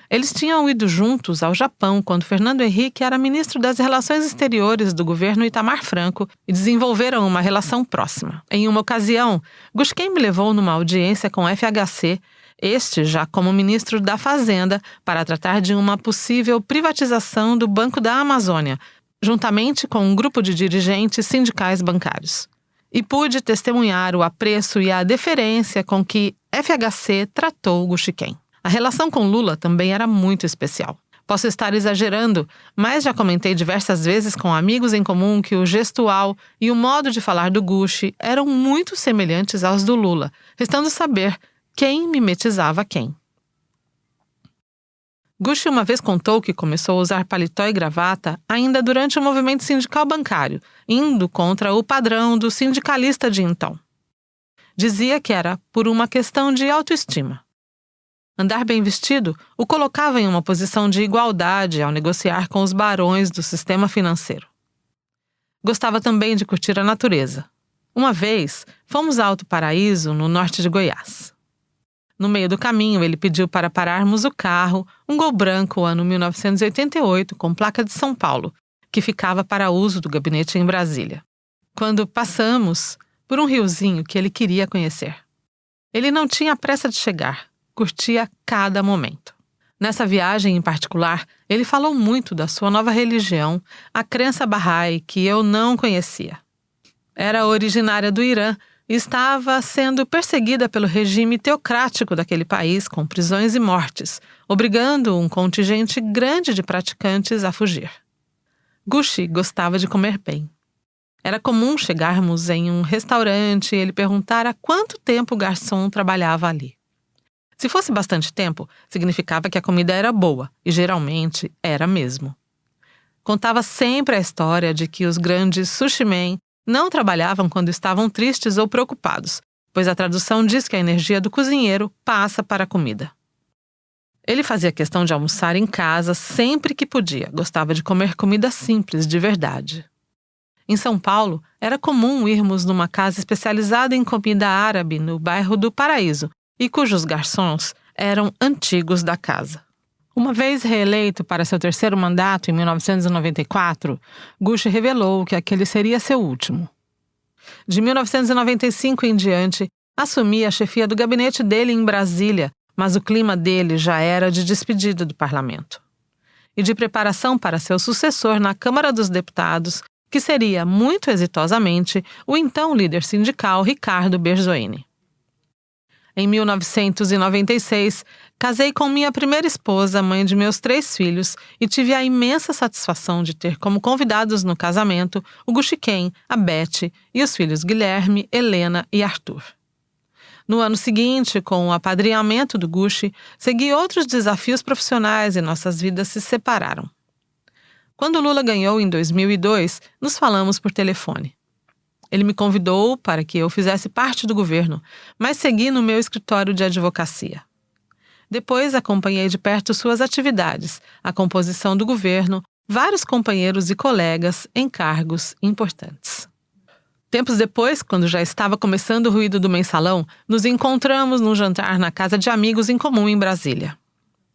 Eles tinham ido juntos ao Japão quando Fernando Henrique era ministro das Relações Exteriores do governo Itamar Franco e desenvolveram uma relação próxima. Em uma ocasião, Gushiken me levou numa audiência com FHC, este já como ministro da Fazenda, para tratar de uma possível privatização do Banco da Amazônia, juntamente com um grupo de dirigentes sindicais bancários. E pude testemunhar o apreço e a deferência com que FHC tratou Gushiken. A relação com Lula também era muito especial. Posso estar exagerando, mas já comentei diversas vezes com amigos em comum que o gestual e o modo de falar do Gushi eram muito semelhantes aos do Lula, restando saber quem mimetizava quem. Gushi uma vez contou que começou a usar paletó e gravata ainda durante o movimento sindical bancário, indo contra o padrão do sindicalista de então. Dizia que era por uma questão de autoestima. Andar bem vestido o colocava em uma posição de igualdade ao negociar com os barões do sistema financeiro. Gostava também de curtir a natureza. Uma vez, fomos a Alto Paraíso, no norte de Goiás. No meio do caminho, ele pediu para pararmos o carro, um Gol branco, ano 1988, com placa de São Paulo, que ficava para uso do gabinete em Brasília. Quando passamos por um riozinho que ele queria conhecer. Ele não tinha pressa de chegar. Curtia cada momento. Nessa viagem em particular, ele falou muito da sua nova religião, a crença Bahá'í, que eu não conhecia. Era originária do Irã e estava sendo perseguida pelo regime teocrático daquele país com prisões e mortes, obrigando um contingente grande de praticantes a fugir. Gushi gostava de comer bem. Era comum chegarmos em um restaurante e ele perguntar há quanto tempo o garçom trabalhava ali. Se fosse bastante tempo, significava que a comida era boa, e geralmente era mesmo. Contava sempre a história de que os grandes sushi men não trabalhavam quando estavam tristes ou preocupados, pois a tradução diz que a energia do cozinheiro passa para a comida. Ele fazia questão de almoçar em casa sempre que podia, gostava de comer comida simples, de verdade. Em São Paulo, era comum irmos numa casa especializada em comida árabe no bairro do Paraíso e cujos garçons eram antigos da casa. Uma vez reeleito para seu terceiro mandato em 1994, Gushi revelou que aquele seria seu último. De 1995 em diante, assumia a chefia do gabinete dele em Brasília, mas o clima dele já era de despedida do parlamento e de preparação para seu sucessor na Câmara dos Deputados, que seria, muito exitosamente, o então líder sindical Ricardo Berzoini. Em 1996, casei com minha primeira esposa, mãe de meus 3 filhos, e tive a imensa satisfação de ter como convidados no casamento o Gushiken, a Beth e os filhos Guilherme, Helena e Arthur. No ano seguinte, com o apadrinhamento do Gushi, segui outros desafios profissionais e nossas vidas se separaram. Quando Lula ganhou em 2002, nos falamos por telefone. Ele me convidou para que eu fizesse parte do governo, mas segui no meu escritório de advocacia. Depois acompanhei de perto suas atividades, a composição do governo, vários companheiros e colegas em cargos importantes. Tempos depois, quando já estava começando o ruído do mensalão, nos encontramos num jantar na casa de amigos em comum em Brasília.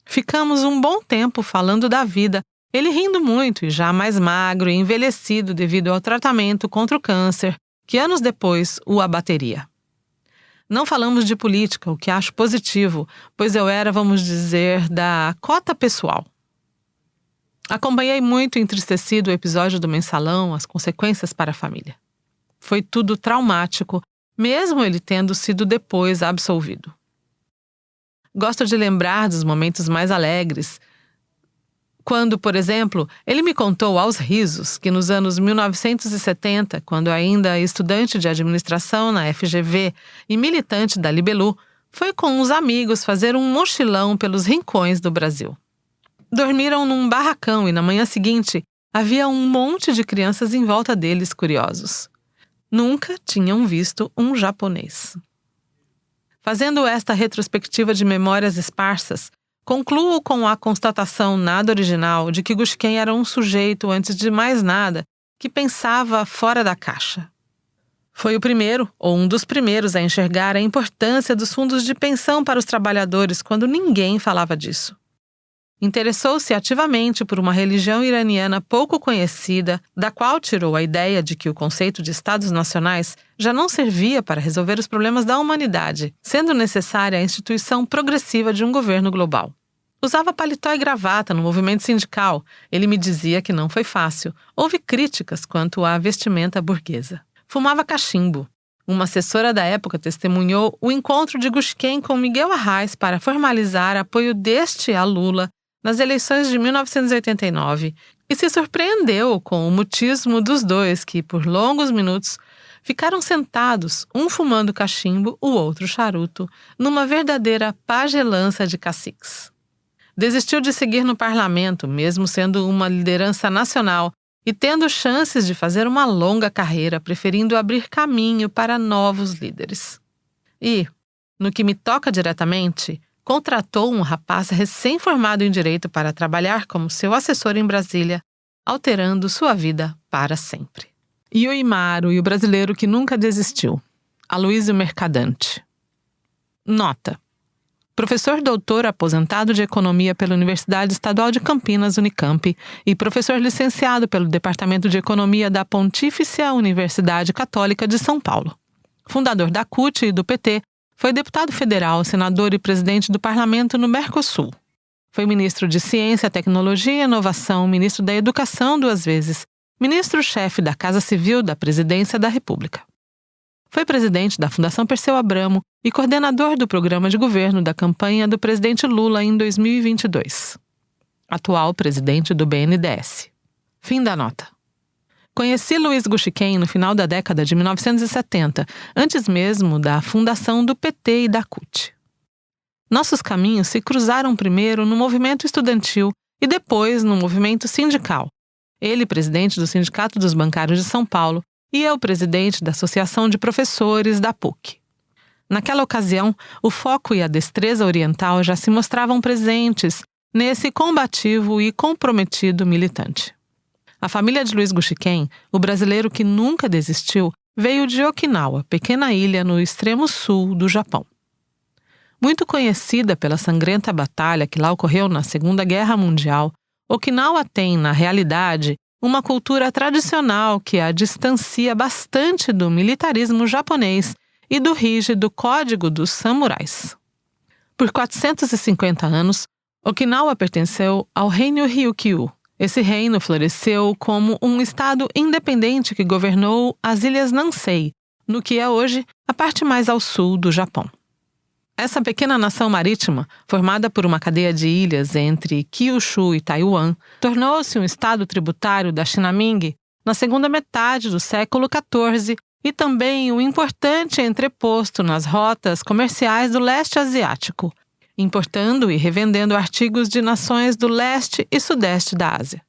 Ficamos um bom tempo falando da vida, ele rindo muito e já mais magro e envelhecido devido ao tratamento contra o câncer, que anos depois o abateria. Não falamos de política, o que acho positivo, pois eu era, vamos dizer, da cota pessoal. Acompanhei muito entristecido o episódio do mensalão, as consequências para a família. Foi tudo traumático, mesmo ele tendo sido depois absolvido. Gosto de lembrar dos momentos mais alegres, quando, por exemplo, ele me contou aos risos que nos anos 1970, quando ainda estudante de administração na FGV e militante da Libelu, foi com uns amigos fazer um mochilão pelos rincões do Brasil. Dormiram num barracão e na manhã seguinte havia um monte de crianças em volta deles curiosos. Nunca tinham visto um japonês. Fazendo esta retrospectiva de memórias esparsas, concluo com a constatação nada original de que Gushiken era um sujeito, antes de mais nada, que pensava fora da caixa. Foi o primeiro, ou um dos primeiros, a enxergar a importância dos fundos de pensão para os trabalhadores quando ninguém falava disso. Interessou-se ativamente por uma religião iraniana pouco conhecida, da qual tirou a ideia de que o conceito de Estados nacionais já não servia para resolver os problemas da humanidade, sendo necessária a instituição progressiva de um governo global. Usava paletó e gravata no movimento sindical. Ele me dizia que não foi fácil. Houve críticas quanto à vestimenta burguesa. Fumava cachimbo. Uma assessora da época testemunhou o encontro de Gushiken com Miguel Arraes para formalizar apoio deste a Lula nas eleições de 1989 e se surpreendeu com o mutismo dos dois que, por longos minutos, ficaram sentados, um fumando cachimbo, o outro charuto, numa verdadeira pagelança de caciques. Desistiu de seguir no parlamento, mesmo sendo uma liderança nacional e tendo chances de fazer uma longa carreira, preferindo abrir caminho para novos líderes. E, no que me toca diretamente, contratou um rapaz recém-formado em Direito para trabalhar como seu assessor em Brasília, alterando sua vida para sempre. E o Imaro e o brasileiro que nunca desistiu, Aloysio Mercadante. Nota: professor doutor aposentado de Economia pela Universidade Estadual de Campinas, Unicamp, e professor licenciado pelo Departamento de Economia da Pontífice Universidade Católica de São Paulo. Fundador da CUT e do PT, foi deputado federal, senador e presidente do parlamento no Mercosul. Foi ministro de Ciência, Tecnologia e Inovação, ministro da Educação 2 vezes, ministro-chefe da Casa Civil da Presidência da República. Foi presidente da Fundação Perseu Abramo e coordenador do programa de governo da campanha do presidente Lula em 2022. Atual presidente do BNDES. Fim da nota. Conheci Luiz Gushiken no final da década de 1970, antes mesmo da fundação do PT e da CUT. Nossos caminhos se cruzaram primeiro no movimento estudantil e depois no movimento sindical. Ele, presidente do Sindicato dos Bancários de São Paulo, e eu, presidente da Associação de Professores da PUC. Naquela ocasião, o foco e a destreza oriental já se mostravam presentes nesse combativo e comprometido militante. A família de Luiz Gushiken, o brasileiro que nunca desistiu, veio de Okinawa, pequena ilha no extremo sul do Japão. Muito conhecida pela sangrenta batalha que lá ocorreu na Segunda Guerra Mundial, Okinawa tem, na realidade, uma cultura tradicional que a distancia bastante do militarismo japonês e do rígido Código dos Samurais. Por 450 anos, Okinawa pertenceu ao Reino Ryukyu. Esse reino floresceu como um estado independente que governou as ilhas Nansei, no que é hoje a parte mais ao sul do Japão. Essa pequena nação marítima, formada por uma cadeia de ilhas entre Kyushu e Taiwan, tornou-se um estado tributário da China Ming na segunda metade do século XIV e também um importante entreposto nas rotas comerciais do leste asiático, importando e revendendo artigos de nações do leste e sudeste da Ásia.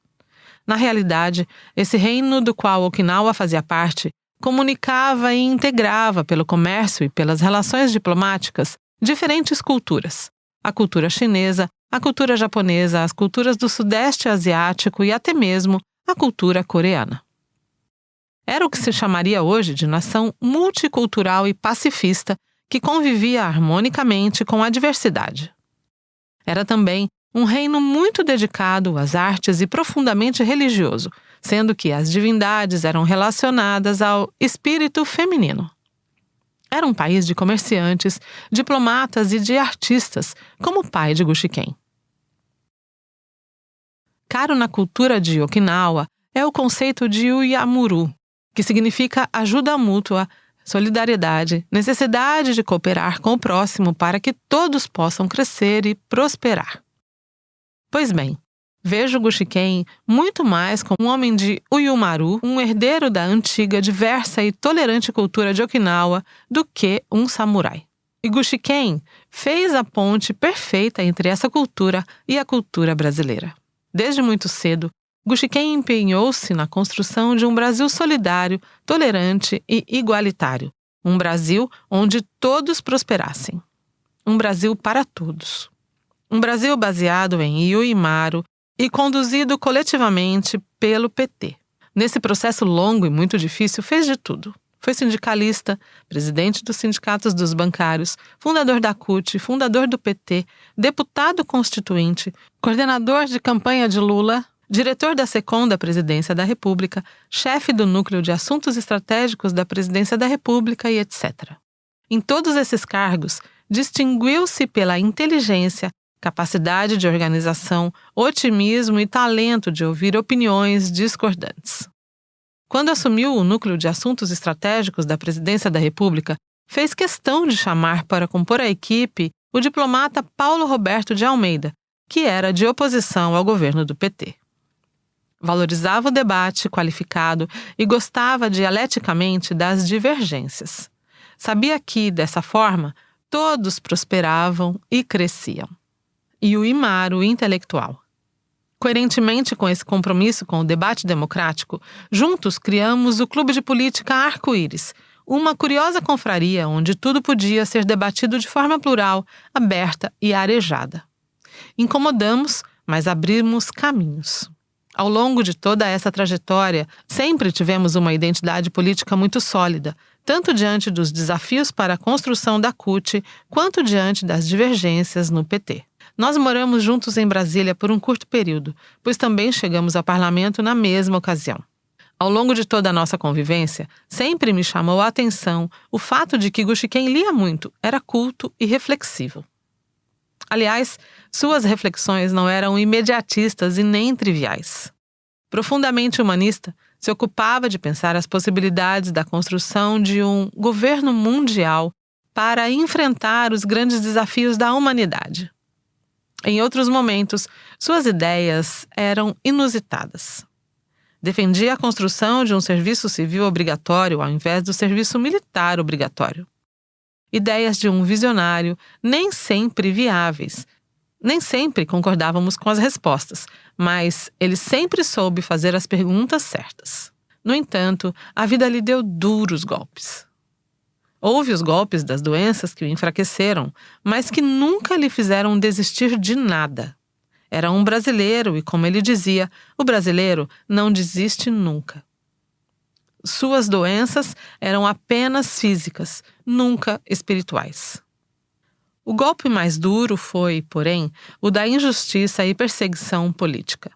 Na realidade, esse reino do qual Okinawa fazia parte comunicava e integrava pelo comércio e pelas relações diplomáticas diferentes culturas: a cultura chinesa, a cultura japonesa, as culturas do sudeste asiático e até mesmo a cultura coreana. Era o que se chamaria hoje de nação multicultural e pacifista que convivia harmonicamente com a diversidade. Era também um reino muito dedicado às artes e profundamente religioso, sendo que as divindades eram relacionadas ao espírito feminino. Era um país de comerciantes, diplomatas e de artistas, como o pai de Gushiken. Caro na cultura de Okinawa é o conceito de Uyamuru, que significa ajuda mútua, solidariedade, necessidade de cooperar com o próximo para que todos possam crescer e prosperar. Pois bem, vejo Gushiken muito mais como um homem de Uyumaru, um herdeiro da antiga, diversa e tolerante cultura de Okinawa, do que um samurai. E Gushiken fez a ponte perfeita entre essa cultura e a cultura brasileira. Desde muito cedo, Gushiken empenhou-se na construção de um Brasil solidário, tolerante e igualitário. Um Brasil onde todos prosperassem. Um Brasil para todos. Um Brasil baseado em Yuimaru e conduzido coletivamente pelo PT. Nesse processo longo e muito difícil, fez de tudo. Foi sindicalista, presidente dos sindicatos dos bancários, fundador da CUT, fundador do PT, deputado constituinte, coordenador de campanha de Lula, diretor da SECOM da Presidência da República, chefe do Núcleo de Assuntos Estratégicos da Presidência da República e etc. Em todos esses cargos, distinguiu-se pela inteligência, capacidade de organização, otimismo e talento de ouvir opiniões discordantes. Quando assumiu o Núcleo de Assuntos Estratégicos da Presidência da República, fez questão de chamar para compor a equipe o diplomata Paulo Roberto de Almeida, que era de oposição ao governo do PT. Valorizava o debate qualificado e gostava dialeticamente das divergências. Sabia que, dessa forma, todos prosperavam e cresciam. E o Imaru intelectual. Coerentemente com esse compromisso com o debate democrático, juntos criamos o Clube de Política Arco-Íris, uma curiosa confraria onde tudo podia ser debatido de forma plural, aberta e arejada. Incomodamos, mas abrimos caminhos. Ao longo de toda essa trajetória, sempre tivemos uma identidade política muito sólida, tanto diante dos desafios para a construção da CUT, quanto diante das divergências no PT. Nós moramos juntos em Brasília por um curto período, pois também chegamos ao parlamento na mesma ocasião. Ao longo de toda a nossa convivência, sempre me chamou a atenção o fato de que Gushiken lia muito, era culto e reflexivo. Aliás, suas reflexões não eram imediatistas e nem triviais. Profundamente humanista, se ocupava de pensar as possibilidades da construção de um governo mundial para enfrentar os grandes desafios da humanidade. Em outros momentos, suas ideias eram inusitadas. Defendia a construção de um serviço civil obrigatório ao invés do serviço militar obrigatório. ideias de um visionário nem sempre viáveis. Nem sempre concordávamos com as respostas, mas ele sempre soube fazer as perguntas certas. No entanto, a vida lhe deu duros golpes. Houve os golpes das doenças que o enfraqueceram, mas que nunca lhe fizeram desistir de nada. Era um brasileiro e, como ele dizia, o brasileiro não desiste nunca. Suas doenças eram apenas físicas, nunca espirituais. O golpe mais duro foi, porém, o da injustiça e perseguição política.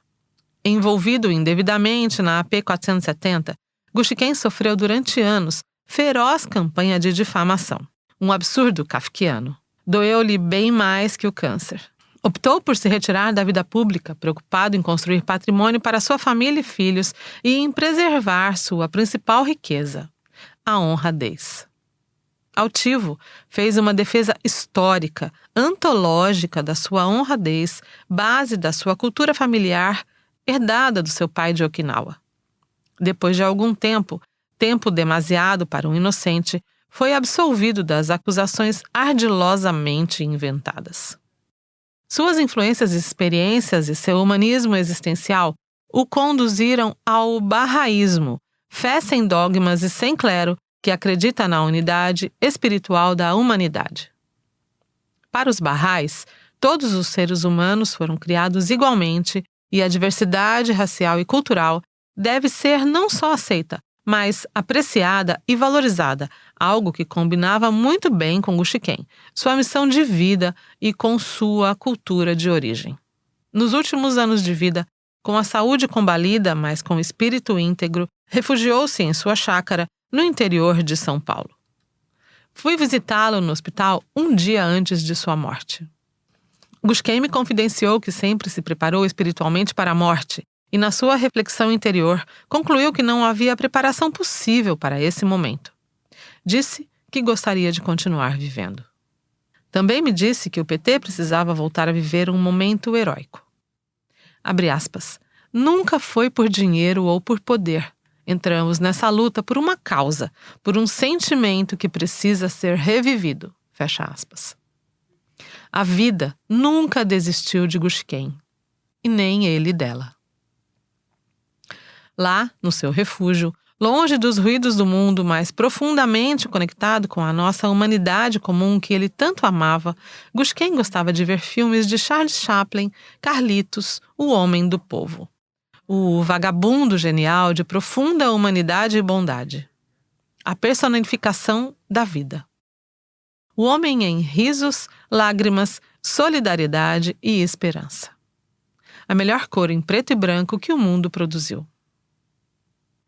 Envolvido indevidamente na AP 470, Gushiken sofreu durante anos feroz campanha de difamação. Um absurdo kafkiano. Doeu-lhe bem mais que o câncer. Optou por se retirar da vida pública, preocupado em construir patrimônio para sua família e filhos e em preservar sua principal riqueza, a honradez. Altivo, fez uma defesa histórica, antológica da sua honradez, base da sua cultura familiar, herdada do seu pai de Okinawa. Depois de algum tempo demasiado para um inocente, foi absolvido das acusações ardilosamente inventadas. Suas influências e experiências e seu humanismo existencial o conduziram ao bahaísmo, fé sem dogmas e sem clero, que acredita na unidade espiritual da humanidade. Para os Bahais, todos os seres humanos foram criados igualmente e a diversidade racial e cultural deve ser não só aceita, mas apreciada e valorizada, algo que combinava muito bem com Gushiken, sua missão de vida e com sua cultura de origem. Nos últimos anos de vida, com a saúde combalida, mas com o espírito íntegro, refugiou-se em sua chácara no interior de São Paulo. Fui visitá-lo no hospital um dia antes de sua morte. Gushiken me confidenciou que sempre se preparou espiritualmente para a morte e, na sua reflexão interior, concluiu que não havia preparação possível para esse momento. Disse que gostaria de continuar vivendo. Também me disse que o PT precisava voltar a viver um momento heróico. Abre aspas. Nunca foi por dinheiro ou por poder. Entramos nessa luta por uma causa, por um sentimento que precisa ser revivido. Fecha aspas. A vida nunca desistiu de Gushiken, e nem ele dela. Lá, no seu refúgio, longe dos ruídos do mundo, mas profundamente conectado com a nossa humanidade comum que ele tanto amava, Gushiken gostava de ver filmes de Charles Chaplin, Carlitos, o homem do povo. O vagabundo genial de profunda humanidade e bondade. A personificação da vida. O homem em risos, lágrimas, solidariedade e esperança. A melhor cor em preto e branco que o mundo produziu.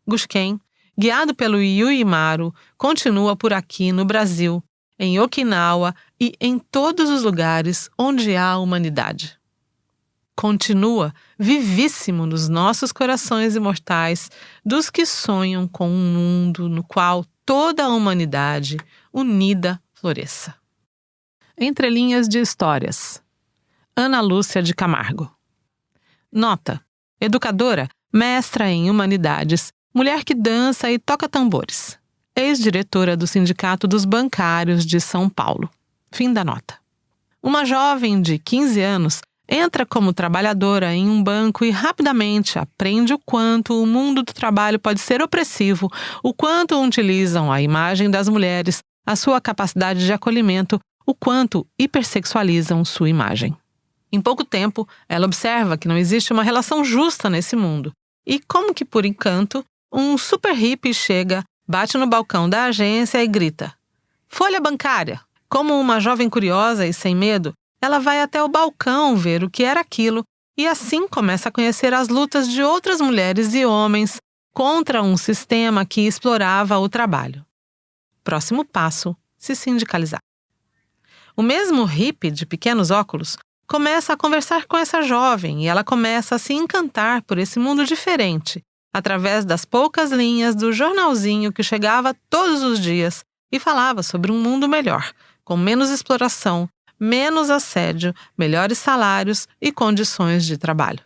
Gushiken, guiado pelo Yui Maru, continua por aqui no Brasil, em Okinawa e em todos os lugares onde há humanidade. Continua vivíssimo nos nossos corações imortais dos que sonham com um mundo no qual toda a humanidade unida floresça. Entre linhas de histórias. Ana Lúcia de Camargo. Nota: educadora, mestra em humanidades, mulher que dança e toca tambores. Ex-diretora do Sindicato dos Bancários de São Paulo. Fim da nota. Uma jovem de 15 anos entra como trabalhadora em um banco e rapidamente aprende o quanto o mundo do trabalho pode ser opressivo, o quanto utilizam a imagem das mulheres, a sua capacidade de acolhimento, o quanto hipersexualizam sua imagem. Em pouco tempo, ela observa que não existe uma relação justa nesse mundo. E como que por encanto, um super hippie chega, bate no balcão da agência e grita: "Folha bancária!" Como uma jovem curiosa e sem medo, ela vai até o balcão ver o que era aquilo e assim começa a conhecer as lutas de outras mulheres e homens contra um sistema que explorava o trabalho. Próximo passo: se sindicalizar. O mesmo hippie de pequenos óculos começa a conversar com essa jovem e ela começa a se encantar por esse mundo diferente, através das poucas linhas do jornalzinho que chegava todos os dias e falava sobre um mundo melhor, com menos exploração, menos assédio, melhores salários e condições de trabalho.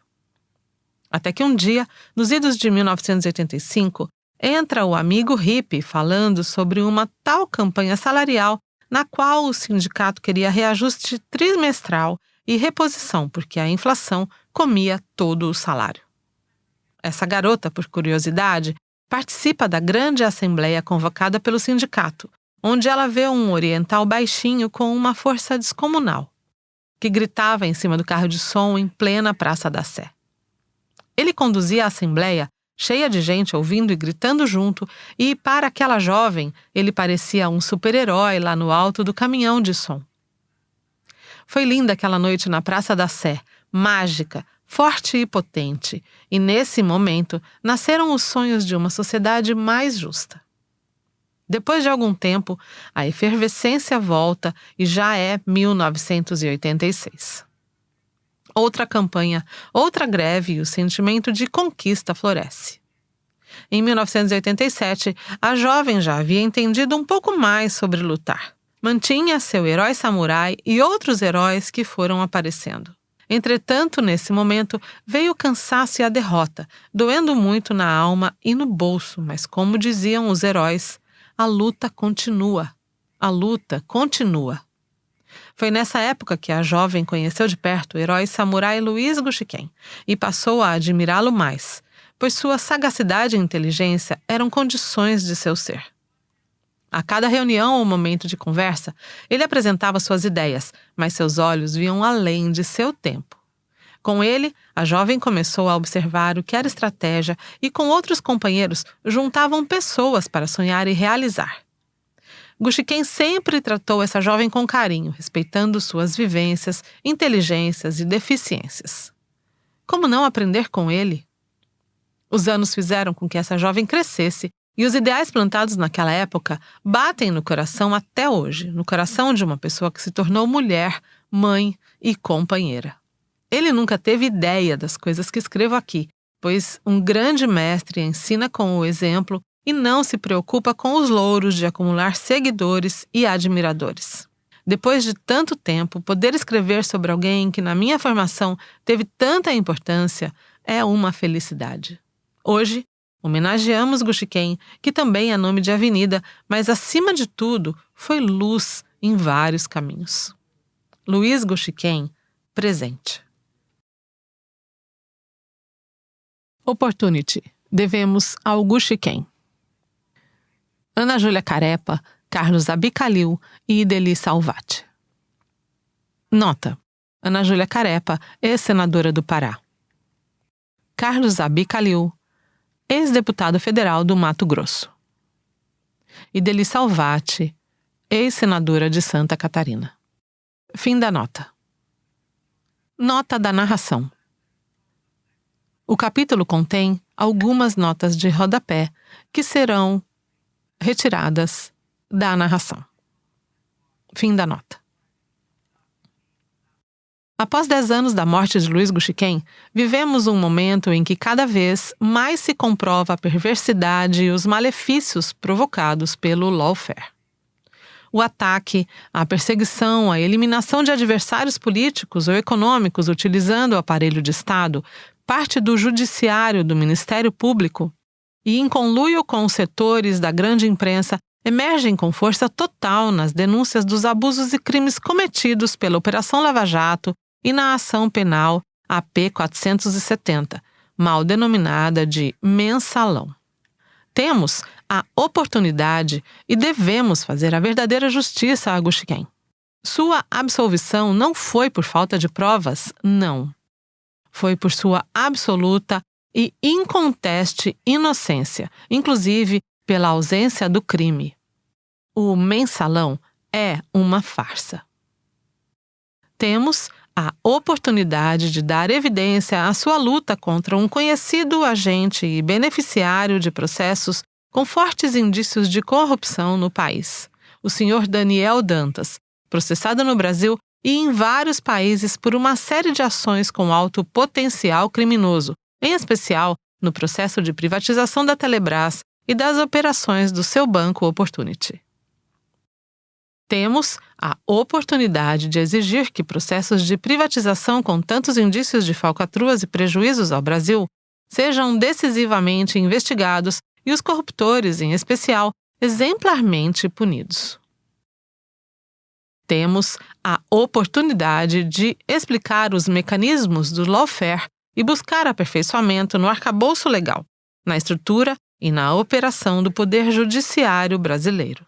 Até que um dia, nos idos de 1985, entra o amigo hippie falando sobre uma tal campanha salarial na qual o sindicato queria reajuste trimestral e reposição, porque a inflação comia todo o salário. Essa garota, por curiosidade, participa da grande assembleia convocada pelo sindicato, onde ela vê um oriental baixinho com uma força descomunal, que gritava em cima do carro de som em plena Praça da Sé. Ele conduzia a assembleia, cheia de gente ouvindo e gritando junto, e para aquela jovem, ele parecia um super-herói lá no alto do caminhão de som. Foi linda aquela noite na Praça da Sé, mágica, forte e potente, e nesse momento nasceram os sonhos de uma sociedade mais justa. Depois de algum tempo, a efervescência volta e já é 1986. Outra campanha, outra greve e o sentimento de conquista floresce. Em 1987, a jovem já havia entendido um pouco mais sobre lutar. Mantinha seu herói samurai e outros heróis que foram aparecendo. Entretanto, nesse momento, veio o cansaço e a derrota, doendo muito na alma e no bolso, mas como diziam os heróis, a luta continua. A luta continua. Foi nessa época que a jovem conheceu de perto o herói samurai Luiz Gushiken e passou a admirá-lo mais, pois sua sagacidade e inteligência eram condições de seu ser. A cada reunião ou momento de conversa, ele apresentava suas ideias, mas seus olhos viam além de seu tempo. Com ele, a jovem começou a observar o que era estratégia e com outros companheiros juntavam pessoas para sonhar e realizar. Gushiken sempre tratou essa jovem com carinho, respeitando suas vivências, inteligências e deficiências. Como não aprender com ele? Os anos fizeram com que essa jovem crescesse e os ideais plantados naquela época batem no coração até hoje, no coração de uma pessoa que se tornou mulher, mãe e companheira. Ele nunca teve ideia das coisas que escrevo aqui, pois um grande mestre ensina com o exemplo e não se preocupa com os louros de acumular seguidores e admiradores. Depois de tanto tempo, poder escrever sobre alguém que na minha formação teve tanta importância é uma felicidade. Hoje, homenageamos Gushiken, que também é nome de avenida, mas acima de tudo, foi luz em vários caminhos. Luiz Gushiken, presente. Opportunity. Devemos ao Gushiken. Ana Júlia Carepa, Carlos Abicalil e Ideli Salvati. Nota. Ana Júlia Carepa, ex-senadora do Pará. Carlos Abicalil, ex-deputado federal do Mato Grosso. Ideli Salvati, ex-senadora de Santa Catarina. Fim da nota. Nota da narração. O capítulo contém algumas notas de rodapé que serão retiradas da narração. Fim da nota. Após 10 anos da morte de Luiz Gushiken, vivemos um momento em que cada vez mais se comprova a perversidade e os malefícios provocados pelo lawfare. O ataque, a perseguição, a eliminação de adversários políticos ou econômicos utilizando o aparelho de Estado, parte do judiciário, do Ministério Público, e em conluio com os setores da grande imprensa, emergem com força total nas denúncias dos abusos e crimes cometidos pela Operação Lava Jato e na ação penal AP 470, mal denominada de Mensalão. Temos a oportunidade e devemos fazer a verdadeira justiça a Gushiken. Sua absolvição não foi por falta de provas, não. Foi por sua absoluta e inconteste inocência, inclusive pela ausência do crime. O Mensalão é uma farsa. Temos a oportunidade de dar evidência à sua luta contra um conhecido agente e beneficiário de processos com fortes indícios de corrupção no país, o senhor Daniel Dantas, processado no Brasil e em vários países por uma série de ações com alto potencial criminoso, em especial no processo de privatização da Telebrás e das operações do seu banco Opportunity. Temos a oportunidade de exigir que processos de privatização com tantos indícios de falcatruas e prejuízos ao Brasil sejam decisivamente investigados e os corruptores, em especial, exemplarmente punidos. temos a oportunidade de explicar os mecanismos do lawfare e buscar aperfeiçoamento no arcabouço legal, na estrutura e na operação do Poder Judiciário brasileiro.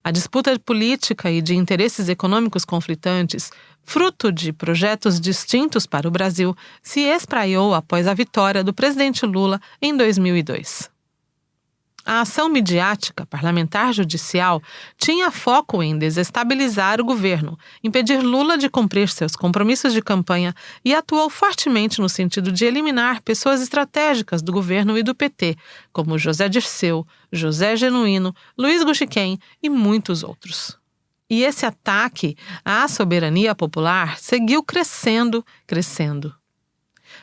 A disputa política e de interesses econômicos conflitantes, fruto de projetos distintos para o Brasil, se espraiou após a vitória do presidente Lula em 2002. A ação midiática parlamentar judicial tinha foco em desestabilizar o governo, impedir Lula de cumprir seus compromissos de campanha e atuou fortemente no sentido de eliminar pessoas estratégicas do governo e do PT, como José Dirceu, José Genuíno, Luiz Guxiquem e muitos outros. E esse ataque à soberania popular seguiu crescendo.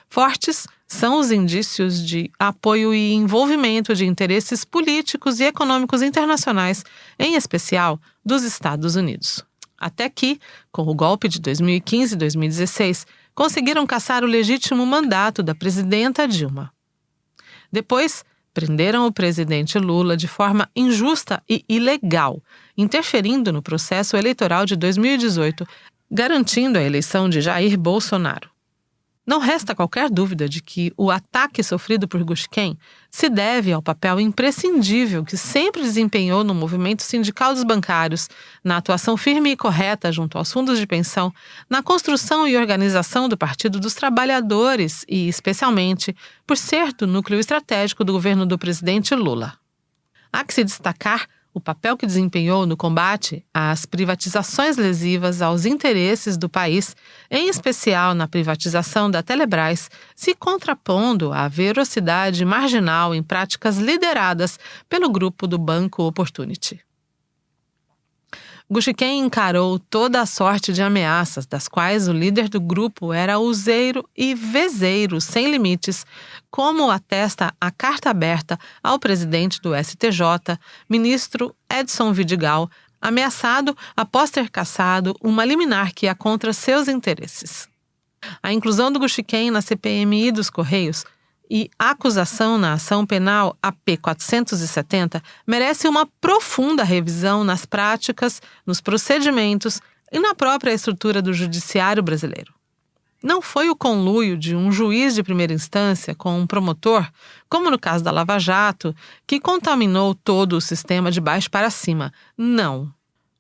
Fortes são os indícios de apoio e envolvimento de interesses políticos e econômicos internacionais, em especial dos Estados Unidos. Até que, com o golpe de 2015 e 2016, conseguiram caçar o legítimo mandato da presidenta Dilma. Depois, prenderam o presidente Lula de forma injusta e ilegal, interferindo no processo eleitoral de 2018, garantindo a eleição de Jair Bolsonaro. Não resta qualquer dúvida de que o ataque sofrido por Guxiquem se deve ao papel imprescindível que sempre desempenhou no movimento sindical dos bancários, na atuação firme e correta junto aos fundos de pensão, na construção e organização do Partido dos Trabalhadores e, especialmente, por ser do núcleo estratégico do governo do presidente Lula. Há que se destacar o papel que desempenhou no combate às privatizações lesivas aos interesses do país, em especial na privatização da Telebrás, se contrapondo à velocidade marginal em práticas lideradas pelo grupo do Banco Opportunity. Guxiquem encarou toda a sorte de ameaças, das quais o líder do grupo era useiro e vezeiro sem limites, como atesta a carta aberta ao presidente do STJ, ministro Edson Vidigal, ameaçado após ter cassado uma liminar que ia contra seus interesses. A inclusão do Guxiquem na CPMI dos Correios e a acusação na ação penal AP 470 merece uma profunda revisão nas práticas, nos procedimentos e na própria estrutura do judiciário brasileiro. Não foi o conluio de um juiz de primeira instância com um promotor, como no caso da Lava Jato, que contaminou todo o sistema de baixo para cima. Não.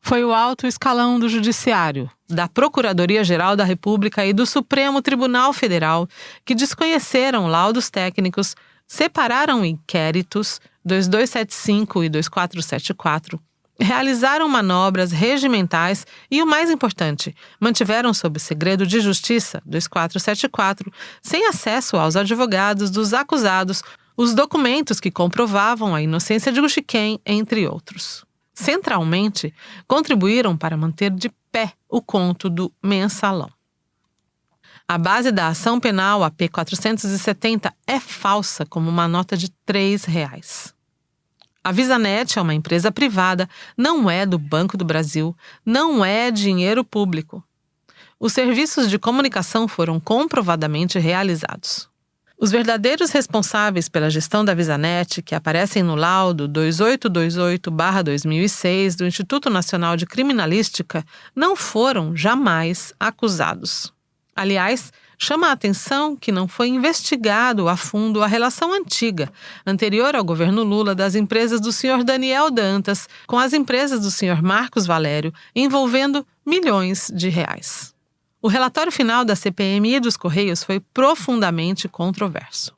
Foi o alto escalão do Judiciário, da Procuradoria-Geral da República e do Supremo Tribunal Federal, que desconheceram laudos técnicos, separaram inquéritos 2275 e 2474, realizaram manobras regimentais e, o mais importante, mantiveram sob segredo de justiça 2474, sem acesso aos advogados dos acusados, os documentos que comprovavam a inocência de Guxiquem, entre outros. Centralmente, contribuíram para manter de pé o conto do mensalão. A base da ação penal AP 470 é falsa como uma nota de R$3. A VisaNet é uma empresa privada, não é do Banco do Brasil, não é dinheiro público. Os serviços de comunicação foram comprovadamente realizados. Os verdadeiros responsáveis pela gestão da VisaNet, que aparecem no laudo 2828/2006 do Instituto Nacional de Criminalística, não foram jamais acusados. Aliás, chama a atenção que não foi investigado a fundo a relação anterior ao governo Lula, das empresas do senhor Daniel Dantas com as empresas do senhor Marcos Valério, envolvendo milhões de reais. O relatório final da CPMI dos Correios foi profundamente controverso,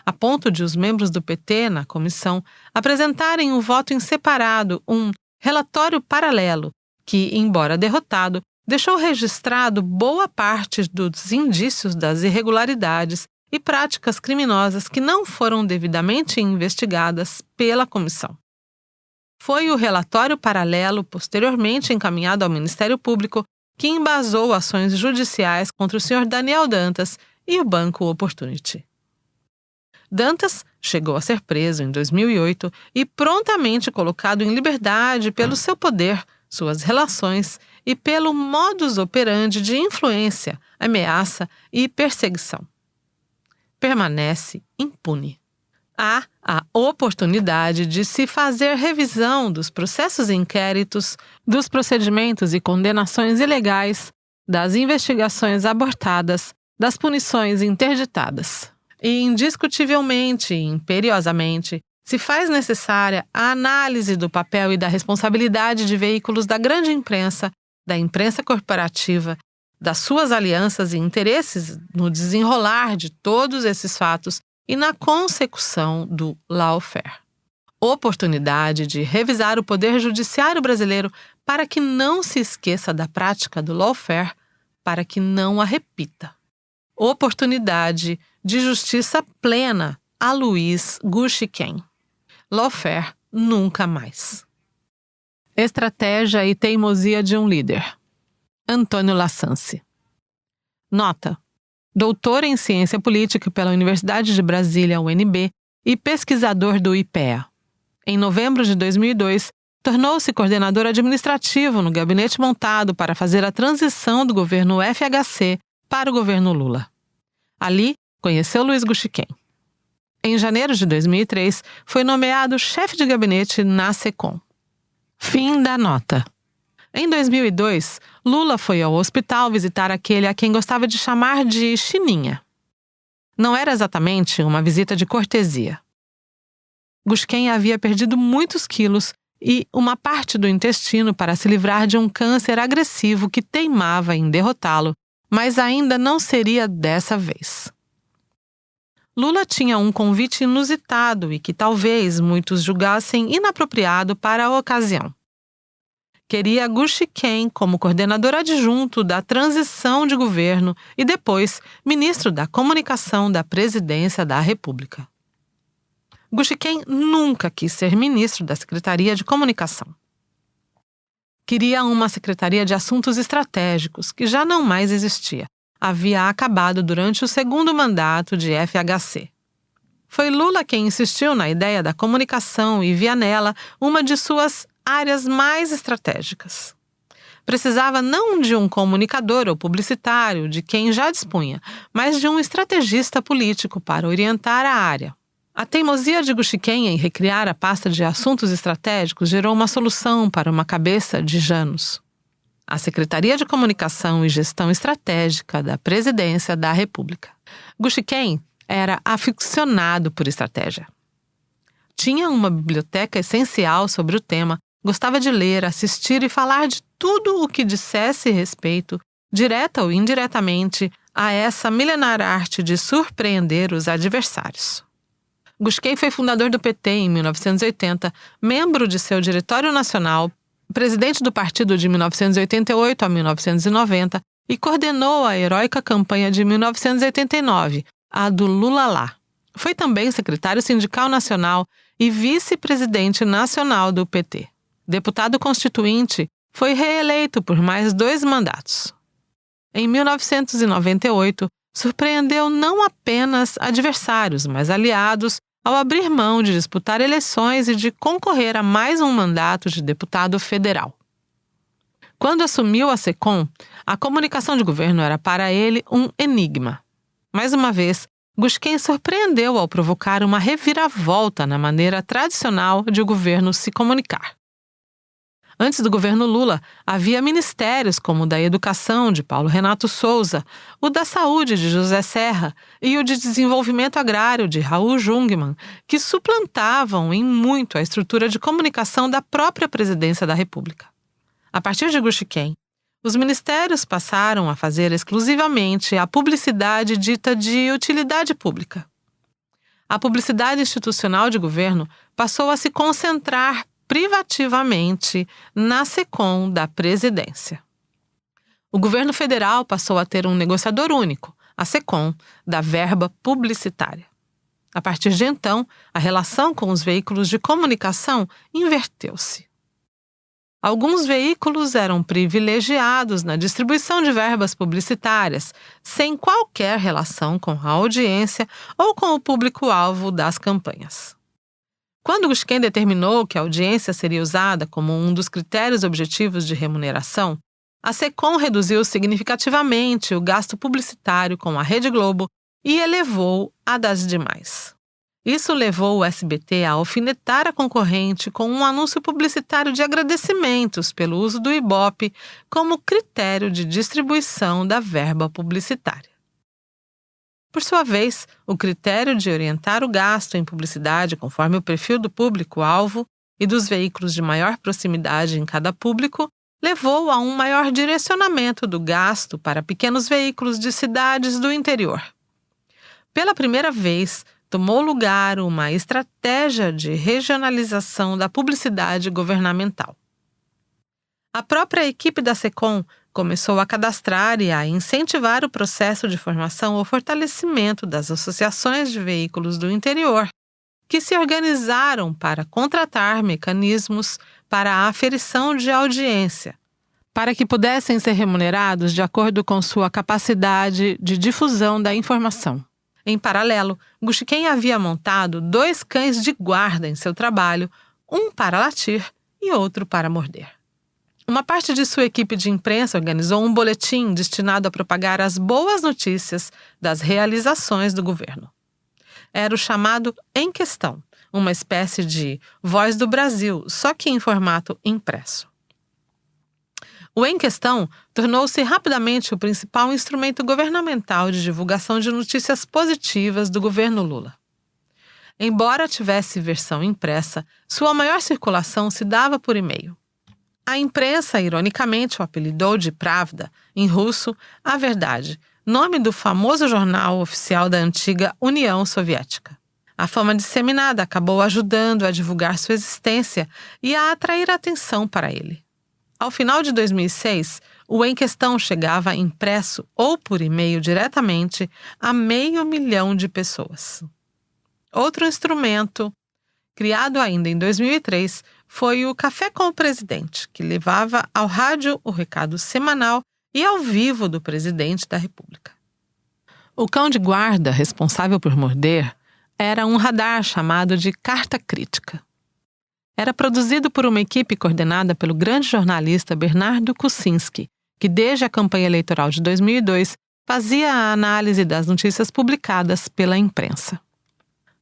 a ponto de os membros do PT na comissão apresentarem um voto em separado, um relatório paralelo, que, embora derrotado, deixou registrado boa parte dos indícios das irregularidades e práticas criminosas que não foram devidamente investigadas pela comissão. Foi o relatório paralelo, posteriormente encaminhado ao Ministério Público, que embasou ações judiciais contra o senhor Daniel Dantas e o Banco Opportunity. Dantas chegou a ser preso em 2008 e prontamente colocado em liberdade pelo seu poder, suas relações e pelo modus operandi de influência, ameaça e perseguição. Permanece impune. há a oportunidade de se fazer revisão dos processos e inquéritos, dos procedimentos e condenações ilegais, das investigações abortadas, das punições interditadas. E indiscutivelmente e imperiosamente se faz necessária a análise do papel e da responsabilidade de veículos da grande imprensa, da imprensa corporativa, das suas alianças e interesses no desenrolar de todos esses fatos e na consecução do lawfare. Oportunidade de revisar o poder judiciário brasileiro para que não se esqueça da prática do lawfare, para que não a repita. Oportunidade de justiça plena a Luiz Gushiken. Lawfare nunca mais. Estratégia e teimosia de um líder. Antônio Lassance. Nota: doutor em Ciência Política pela Universidade de Brasília, UNB, e pesquisador do IPEA. Em novembro de 2002, tornou-se coordenador administrativo no gabinete montado para fazer a transição do governo FHC para o governo Lula. Ali, conheceu Luiz Gushiken. Em janeiro de 2003, foi nomeado chefe de gabinete na SECOM. Fim da nota. Em 2002, Lula foi ao hospital visitar aquele a quem gostava de chamar de Chininha. Não era exatamente uma visita de cortesia. Gushiken havia perdido muitos quilos e uma parte do intestino para se livrar de um câncer agressivo que teimava em derrotá-lo, mas ainda não seria dessa vez. Lula tinha um convite inusitado e que talvez muitos julgassem inapropriado para a ocasião. Queria Gushiken como coordenador adjunto da transição de governo e depois ministro da Comunicação da Presidência da República. Gushiken nunca quis ser ministro da Secretaria de Comunicação. Queria uma Secretaria de Assuntos Estratégicos, que já não mais existia. Havia acabado durante o segundo mandato de FHC. Foi Lula quem insistiu na ideia da comunicação e via nela uma de suas áreas mais estratégicas. Precisava não de um comunicador ou publicitário, de quem já dispunha, mas de um estrategista político para orientar a área. A teimosia de Gushiken em recriar a pasta de assuntos estratégicos gerou uma solução para uma cabeça de Janos: a Secretaria de Comunicação e Gestão Estratégica da Presidência da República. Gushiken era aficionado por estratégia. Tinha uma biblioteca essencial sobre o tema, gostava de ler, assistir e falar de tudo o que dissesse respeito, direta ou indiretamente, a essa milenar arte de surpreender os adversários. Gushiken foi fundador do PT em 1980, membro de seu Diretório Nacional, presidente do partido de 1988 a 1990 e coordenou a heróica campanha de 1989, a do Lula lá. Foi também secretário sindical nacional e vice-presidente nacional do PT. Deputado constituinte, foi reeleito por mais 2 mandatos. Em 1998, surpreendeu não apenas adversários, mas aliados ao abrir mão de disputar eleições e de concorrer a mais um mandato de deputado federal. Quando assumiu a SECOM, a comunicação de governo era para ele um enigma. Mais uma vez, Gushiken surpreendeu ao provocar uma reviravolta na maneira tradicional de o governo se comunicar. Antes do governo Lula, havia ministérios como o da Educação, de Paulo Renato Souza, o da Saúde, de José Serra, e o de Desenvolvimento Agrário, de Raul Jungmann, que suplantavam em muito a estrutura de comunicação da própria Presidência da República. A partir de Gushiken, os ministérios passaram a fazer exclusivamente a publicidade dita de utilidade pública. A publicidade institucional de governo passou a se concentrar privativamente na SECOM da Presidência. O governo federal passou a ter um negociador único, a SECOM, da verba publicitária. A partir de então, a relação com os veículos de comunicação inverteu-se. Alguns veículos eram privilegiados na distribuição de verbas publicitárias, sem qualquer relação com a audiência ou com o público-alvo das campanhas. Quando Gushiken determinou que a audiência seria usada como um dos critérios objetivos de remuneração, a SECOM reduziu significativamente o gasto publicitário com a Rede Globo e elevou a das demais. Isso levou o SBT a alfinetar a concorrente com um anúncio publicitário de agradecimentos pelo uso do Ibope como critério de distribuição da verba publicitária. Por sua vez, o critério de orientar o gasto em publicidade conforme o perfil do público-alvo e dos veículos de maior proximidade em cada público levou a um maior direcionamento do gasto para pequenos veículos de cidades do interior. Pela primeira vez, tomou lugar uma estratégia de regionalização da publicidade governamental. A própria equipe da SECOM começou a cadastrar e a incentivar o processo de formação ou fortalecimento das associações de veículos do interior, que se organizaram para contratar mecanismos para a aferição de audiência, para que pudessem ser remunerados de acordo com sua capacidade de difusão da informação. Em paralelo, Gushiken havia montado 2 cães de guarda em seu trabalho, um para latir e outro para morder. Uma parte de sua equipe de imprensa organizou um boletim destinado a propagar as boas notícias das realizações do governo. Era o chamado Em Questão, uma espécie de Voz do Brasil, só que em formato impresso. O Em Questão tornou-se rapidamente o principal instrumento governamental de divulgação de notícias positivas do governo Lula. Embora tivesse versão impressa, sua maior circulação se dava por e-mail. A imprensa, ironicamente, o apelidou de Pravda, em russo, a verdade, nome do famoso jornal oficial da antiga União Soviética. A fama disseminada acabou ajudando a divulgar sua existência e a atrair atenção para ele. Ao final de 2006, o Em Questão chegava impresso ou por e-mail diretamente a 500 mil de pessoas. Outro instrumento, criado ainda em 2003, foi o Café com o Presidente, que levava ao rádio o recado semanal e ao vivo do presidente da República. O cão de guarda, responsável por morder, era um radar chamado de Carta Crítica. Era produzido por uma equipe coordenada pelo grande jornalista Bernardo Kucinski, que desde a campanha eleitoral de 2002 fazia a análise das notícias publicadas pela imprensa.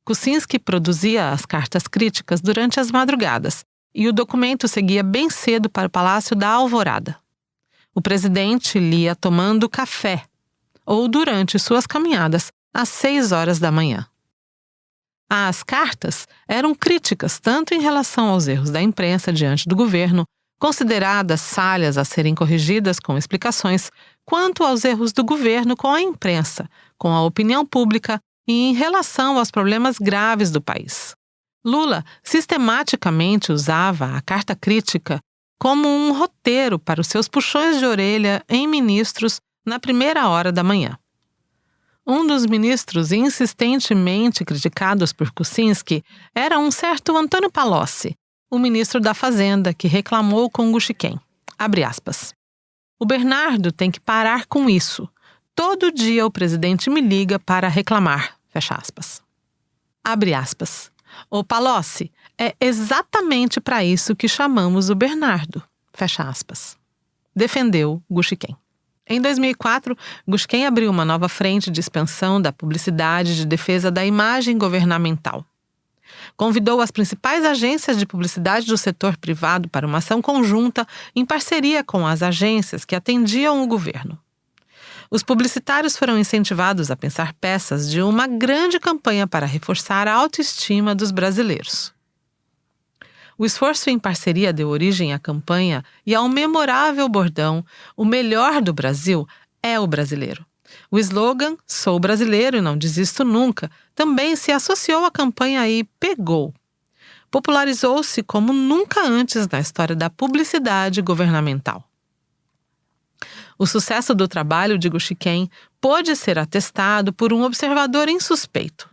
Kucinski produzia as cartas críticas durante as madrugadas e o documento seguia bem cedo para o Palácio da Alvorada. O presidente lia tomando café ou durante suas caminhadas às 6 horas da manhã. As cartas eram críticas tanto em relação aos erros da imprensa diante do governo, consideradas falhas a serem corrigidas com explicações, quanto aos erros do governo com a imprensa, com a opinião pública e em relação aos problemas graves do país. Lula sistematicamente usava a carta crítica como um roteiro para os seus puxões de orelha em ministros na primeira hora da manhã. Um dos ministros insistentemente criticados por Kucinski era um certo Antônio Palocci, o ministro da Fazenda, que reclamou com Gushiken. Abre aspas. O Bernardo tem que parar com isso. Todo dia o presidente me liga para reclamar. Fecha aspas. Abre aspas. O Palocci, é exatamente para isso que chamamos o Bernardo. Fecha aspas. Defendeu Gushiken. Em 2004, Gushiken abriu uma nova frente de expansão da publicidade de defesa da imagem governamental. Convidou as principais agências de publicidade do setor privado para uma ação conjunta em parceria com as agências que atendiam o governo. Os publicitários foram incentivados a pensar peças de uma grande campanha para reforçar a autoestima dos brasileiros. O esforço em parceria deu origem à campanha e ao memorável bordão "O melhor do Brasil é o brasileiro". O slogan "Sou brasileiro e não desisto nunca" também se associou à campanha e pegou. Popularizou-se como nunca antes na história da publicidade governamental. O sucesso do trabalho de Gushiken pôde ser atestado por um observador insuspeito.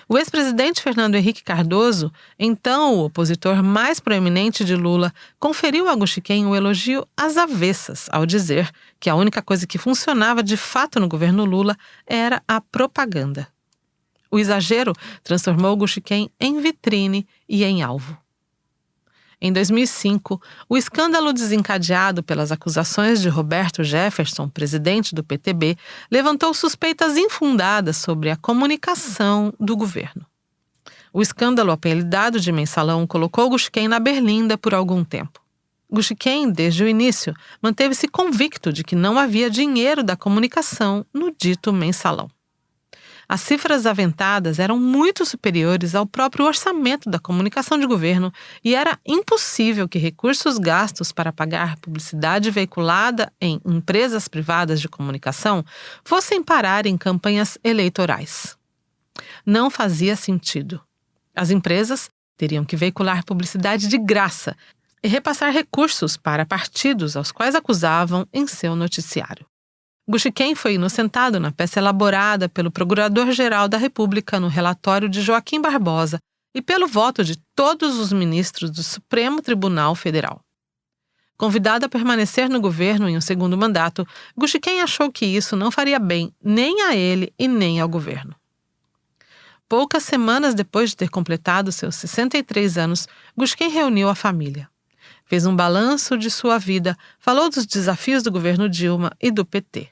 O ex-presidente Fernando Henrique Cardoso, então o opositor mais proeminente de Lula, conferiu a Gushiken o elogio às avessas, ao dizer que a única coisa que funcionava de fato no governo Lula era a propaganda. O exagero transformou Gushiken em vitrine e em alvo. Em 2005, o escândalo desencadeado pelas acusações de Roberto Jefferson, presidente do PTB, levantou suspeitas infundadas sobre a comunicação do governo. O escândalo apelidado de Mensalão colocou Guxiquem na berlinda por algum tempo. Guxiquem, desde o início, manteve-se convicto de que não havia dinheiro da comunicação no dito mensalão. As cifras aventadas eram muito superiores ao próprio orçamento da comunicação de governo e era impossível que recursos gastos para pagar publicidade veiculada em empresas privadas de comunicação fossem parar em campanhas eleitorais. Não fazia sentido. As empresas teriam que veicular publicidade de graça e repassar recursos para partidos aos quais acusavam em seu noticiário. Guxiquem foi inocentado na peça elaborada pelo Procurador-Geral da República no relatório de Joaquim Barbosa e pelo voto de todos os ministros do Supremo Tribunal Federal. Convidado a permanecer no governo em um segundo mandato, Guxiquem achou que isso não faria bem nem a ele e nem ao governo. Poucas semanas depois de ter completado seus 63 anos, Guxiquem reuniu a família. Fez um balanço de sua vida, falou dos desafios do governo Dilma e do PT.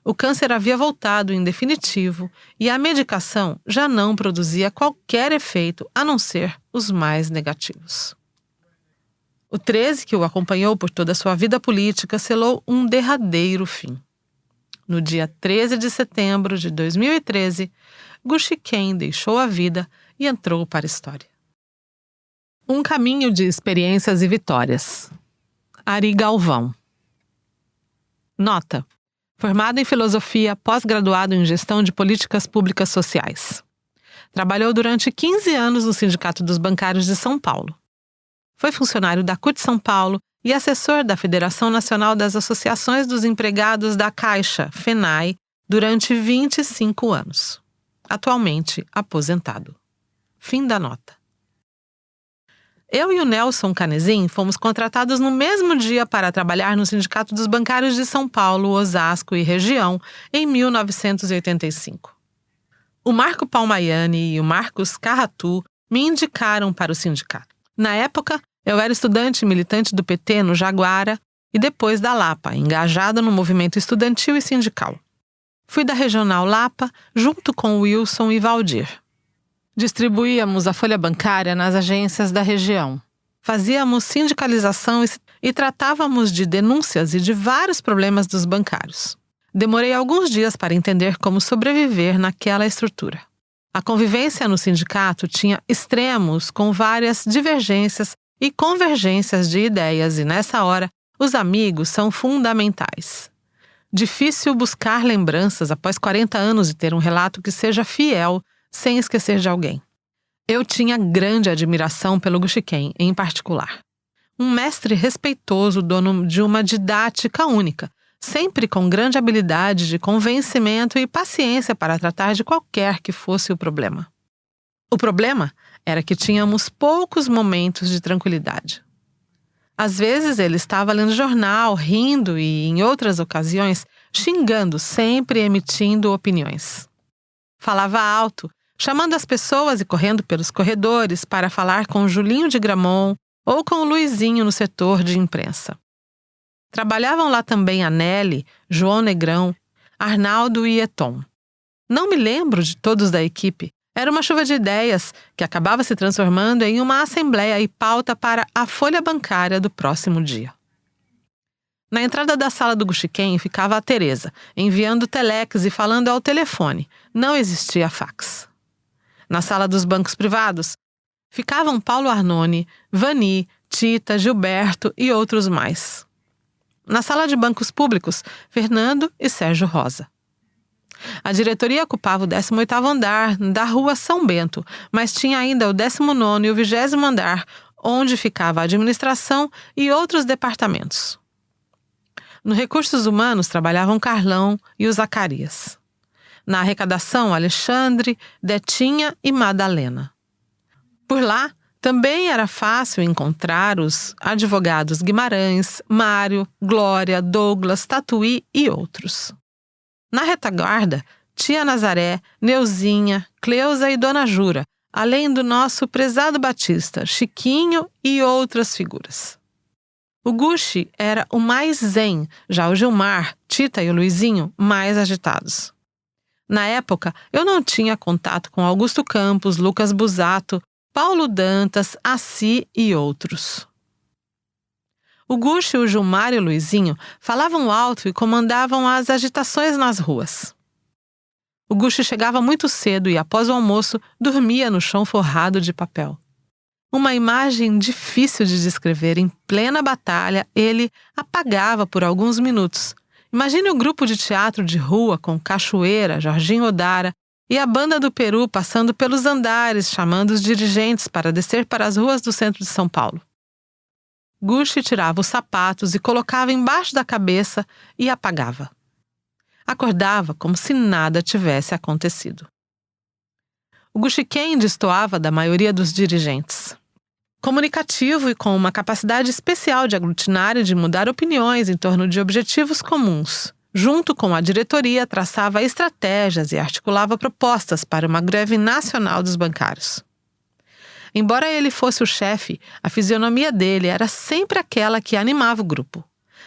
O câncer havia voltado em definitivo e a medicação já não produzia qualquer efeito a não ser os mais negativos. O 13, que o acompanhou por toda a sua vida política, selou um derradeiro fim. No dia 13 de setembro de 2013, Guxiquem deixou a vida e entrou para a história. Um caminho de experiências e vitórias. Ari Galvão. Nota: formado em filosofia, pós-graduado em gestão de políticas públicas sociais. Trabalhou durante 15 anos no Sindicato dos Bancários de São Paulo. Foi funcionário da CUT São Paulo e assessor da Federação Nacional das Associações dos Empregados da Caixa, FENAI, durante 25 anos. Atualmente aposentado. Fim da nota. Eu e o Nelson Canezin fomos contratados no mesmo dia para trabalhar no Sindicato dos Bancários de São Paulo, Osasco e região, em 1985. O Marco Palmaiani e o Marcos Carratu me indicaram para o sindicato. Na época, eu era estudante e militante do PT no Jaguara e depois da Lapa, engajada no movimento estudantil e sindical. Fui da Regional Lapa, junto com Wilson e Valdir. Distribuíamos a folha bancária nas agências da região. Fazíamos sindicalização e tratávamos de denúncias e de vários problemas dos bancários. Demorei alguns dias para entender como sobreviver naquela estrutura. A convivência no sindicato tinha extremos com várias divergências e convergências de ideias e, nessa hora, os amigos são fundamentais. Difícil buscar lembranças após 40 anos e ter um relato que seja fiel, sem esquecer de alguém. Eu tinha grande admiração pelo Guxiquem, em particular. Um mestre respeitoso, dono de uma didática única, sempre com grande habilidade de convencimento e paciência para tratar de qualquer que fosse o problema. O problema era que tínhamos poucos momentos de tranquilidade. Às vezes ele estava lendo jornal, rindo e, em outras ocasiões, xingando, sempre emitindo opiniões. Falava alto, chamando as pessoas e correndo pelos corredores para falar com Julinho de Gramont ou com o Luizinho no setor de imprensa. Trabalhavam lá também a Nelly, João Negrão, Arnaldo e Eton. Não me lembro de todos da equipe. Era uma chuva de ideias que acabava se transformando em uma assembleia e pauta para a folha bancária do próximo dia. Na entrada da sala do Guxiquem ficava a Tereza, enviando telex e falando ao telefone. Não existia fax. Na sala dos bancos privados, ficavam Paulo Arnone, Vani, Tita, Gilberto e outros mais. Na sala de bancos públicos, Fernando e Sérgio Rosa. A diretoria ocupava o 18º andar da rua São Bento, mas tinha ainda o 19º e o 20º andar, onde ficava a administração e outros departamentos. No Recursos Humanos trabalhavam Carlão e o Zacarias. Na arrecadação, Alexandre, Detinha e Madalena. Por lá, também era fácil encontrar os advogados Guimarães, Mário, Glória, Douglas, Tatuí e outros. Na retaguarda, Tia Nazaré, Neuzinha, Cleusa e Dona Jura, além do nosso prezado Batista, Chiquinho e outras figuras. O Guxi era o mais zen, já o Gilmar, Tita e o Luizinho mais agitados. Na época, eu não tinha contato com Augusto Campos, Lucas Busato, Paulo Dantas, Assi e outros. O Guxe, o Gilmar e o Luizinho falavam alto e comandavam as agitações nas ruas. O Guxe chegava muito cedo e, após o almoço, dormia no chão forrado de papel. Uma imagem difícil de descrever. Em plena batalha, ele apagava por alguns minutos. Imagine o grupo de teatro de rua com Cachoeira, Jorginho Odara e a Banda do Peru passando pelos andares, chamando os dirigentes para descer para as ruas do centro de São Paulo. Guxe tirava os sapatos e colocava embaixo da cabeça e apagava. Acordava como se nada tivesse acontecido. O Guxiquem destoava da maioria dos dirigentes. Comunicativo e com uma capacidade especial de aglutinar e de mudar opiniões em torno de objetivos comuns. Junto com a diretoria, traçava estratégias e articulava propostas para uma greve nacional dos bancários. Embora ele fosse o chefe, a fisionomia dele era sempre aquela que animava o grupo.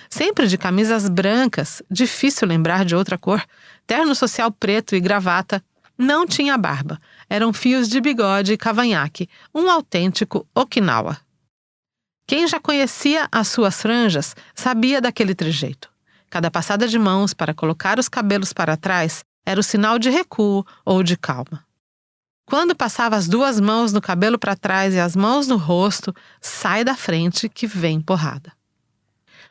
Sempre de camisas brancas, difícil lembrar de outra cor, terno social preto e gravata, não tinha barba. Eram fios de bigode e cavanhaque, um autêntico Okinawa. Quem já conhecia as suas franjas sabia daquele trejeito. Cada passada de mãos para colocar os cabelos para trás era o sinal de recuo ou de calma. Quando passava as duas mãos no cabelo para trás e as mãos no rosto, sai da frente que vem porrada.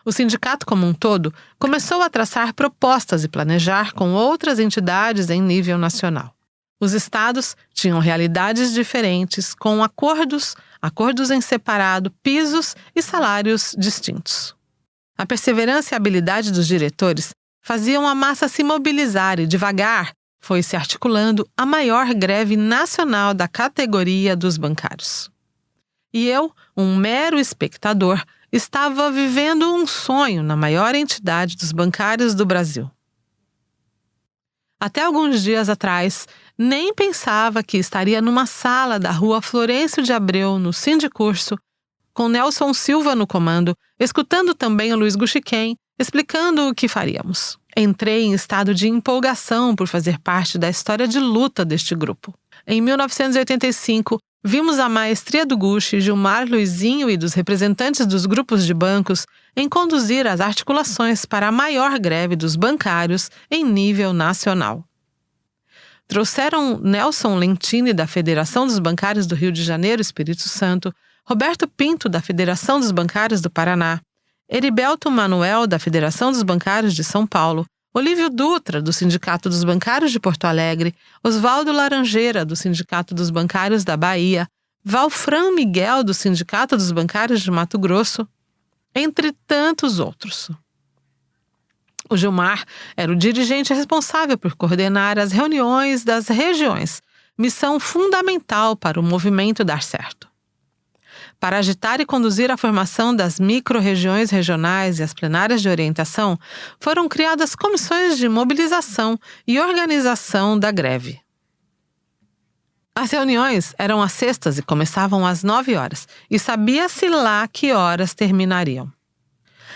O sindicato como um todo começou a traçar propostas e planejar com outras entidades em nível nacional. Os estados tinham realidades diferentes, com acordos em separado, pisos e salários distintos. A perseverança e a habilidade dos diretores faziam a massa se mobilizar e, devagar, foi se articulando a maior greve nacional da categoria dos bancários. E eu, um mero espectador, estava vivendo um sonho na maior entidade dos bancários do Brasil. Até alguns dias atrás, nem pensava que estaria numa sala da rua Florencio de Abreu, no Sindicurso, com Nelson Silva no comando, escutando também o Luiz Guxiquem, explicando o que faríamos. Entrei em estado de empolgação por fazer parte da história de luta deste grupo. Em 1985, vimos a maestria do Guxe, Gilmar, Luizinho e dos representantes dos grupos de bancos em conduzir as articulações para a maior greve dos bancários em nível nacional. Trouxeram Nelson Lentini, da Federação dos Bancários do Rio de Janeiro, Espírito Santo, Roberto Pinto, da Federação dos Bancários do Paraná, Heriberto Manuel, da Federação dos Bancários de São Paulo, Olívio Dutra, do Sindicato dos Bancários de Porto Alegre, Oswaldo Laranjeira, do Sindicato dos Bancários da Bahia, Valfran Miguel, do Sindicato dos Bancários de Mato Grosso, entre tantos outros. O Gilmar era o dirigente responsável por coordenar as reuniões das regiões, missão fundamental para o movimento dar certo. Para agitar e conduzir a formação das micro-regiões regionais e as plenárias de orientação, foram criadas comissões de mobilização e organização da greve. As reuniões eram às sextas e começavam às 9 horas, e sabia-se lá que horas terminariam.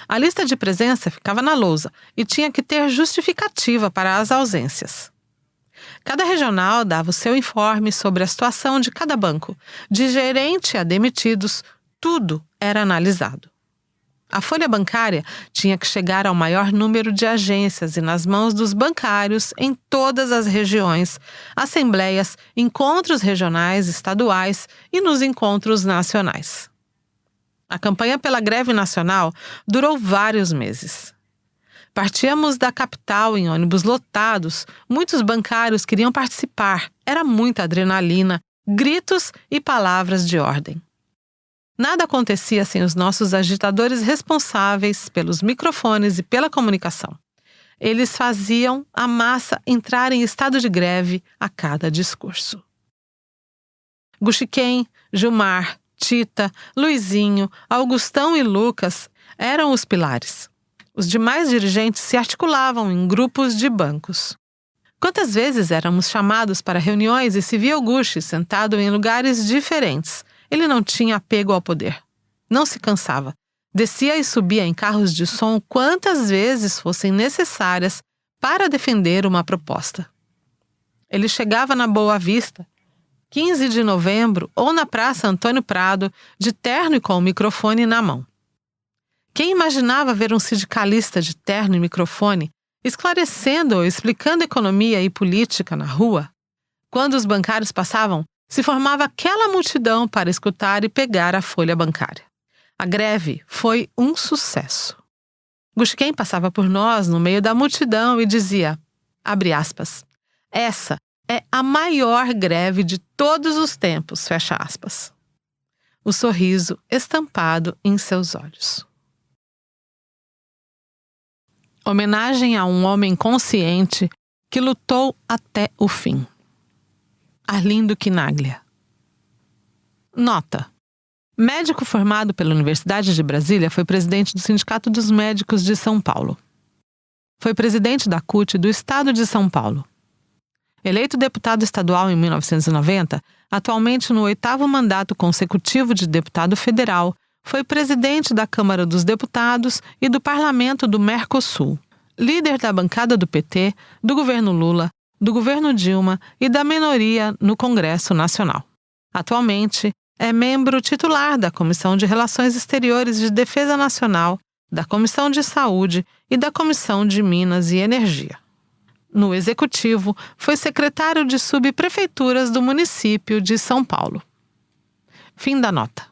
A lista de presença ficava na lousa e tinha que ter justificativa para as ausências. Cada regional dava o seu informe sobre a situação de cada banco, de gerente a demitidos, tudo era analisado. A folha bancária tinha que chegar ao maior número de agências e nas mãos dos bancários em todas as regiões, assembleias, encontros regionais, estaduais e nos encontros nacionais. A campanha pela greve nacional durou vários meses. Partíamos da capital em ônibus lotados, muitos bancários queriam participar, era muita adrenalina, gritos e palavras de ordem. Nada acontecia sem os nossos agitadores responsáveis pelos microfones e pela comunicação. Eles faziam a massa entrar em estado de greve a cada discurso. Guxiquem, Gilmar, Tita, Luizinho, Augustão e Lucas eram os pilares. Os demais dirigentes se articulavam em grupos de bancos. Quantas vezes éramos chamados para reuniões e se via o Guxe sentado em lugares diferentes. Ele não tinha apego ao poder. Não se cansava. Descia e subia em carros de som quantas vezes fossem necessárias para defender uma proposta. Ele chegava na Boa Vista, 15 de novembro, ou na Praça Antônio Prado, de terno e com o microfone na mão. Quem imaginava ver um sindicalista de terno e microfone esclarecendo ou explicando economia e política na rua? Quando os bancários passavam, se formava aquela multidão para escutar e pegar a folha bancária. A greve foi um sucesso. Gushiken passava por nós no meio da multidão e dizia, abre aspas, essa é a maior greve de todos os tempos, fecha aspas. O sorriso estampado em seus olhos. Homenagem a um homem consciente que lutou até o fim. Arlindo Quinaglia. Nota. Médico formado pela Universidade de Brasília, foi presidente do Sindicato dos Médicos de São Paulo. Foi presidente da CUT do Estado de São Paulo. Eleito deputado estadual em 1990, atualmente no 8º mandato consecutivo de deputado federal, foi presidente da Câmara dos Deputados e do Parlamento do Mercosul. Líder da bancada do PT, do governo Lula, do governo Dilma e da minoria no Congresso Nacional. Atualmente, é membro titular da Comissão de Relações Exteriores de Defesa Nacional, da Comissão de Saúde e da Comissão de Minas e Energia. No Executivo, foi secretário de subprefeituras do município de São Paulo. Fim da nota.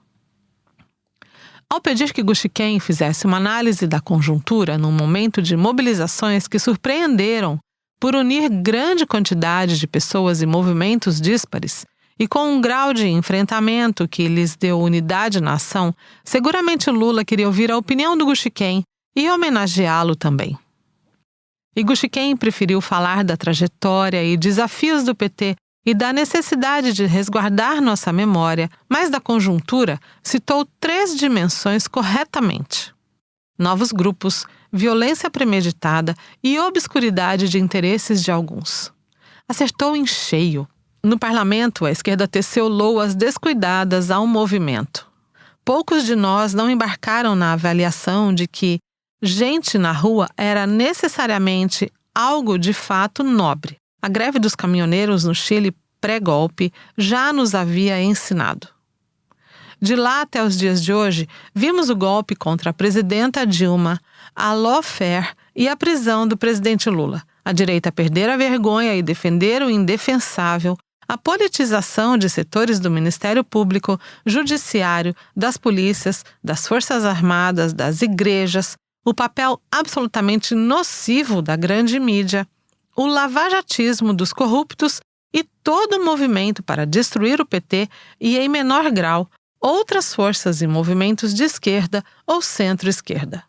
Ao pedir que Gushiken fizesse uma análise da conjuntura num momento de mobilizações que surpreenderam por unir grande quantidade de pessoas e movimentos díspares, e com um grau de enfrentamento que lhes deu unidade na ação, seguramente Lula queria ouvir a opinião do Gushiken e homenageá-lo também. E Gushiken preferiu falar da trajetória e desafios do PT e da necessidade de resguardar nossa memória, mas da conjuntura citou 3 dimensões corretamente: novos grupos, violência premeditada e obscuridade de interesses de alguns. Acertou em cheio. No parlamento, a esquerda teceu loas descuidadas ao movimento. Poucos de nós não embarcaram na avaliação de que gente na rua era necessariamente algo de fato nobre. A greve dos caminhoneiros no Chile pré-golpe já nos havia ensinado. De lá até os dias de hoje, vimos o golpe contra a presidenta Dilma, a lawfare e a prisão do presidente Lula. A direita perder a vergonha e defender o indefensável, a politização de setores do Ministério Público, Judiciário, das polícias, das Forças Armadas, das igrejas, o papel absolutamente nocivo da grande mídia, o lavajatismo dos corruptos e todo o movimento para destruir o PT e, em menor grau, outras forças e movimentos de esquerda ou centro-esquerda.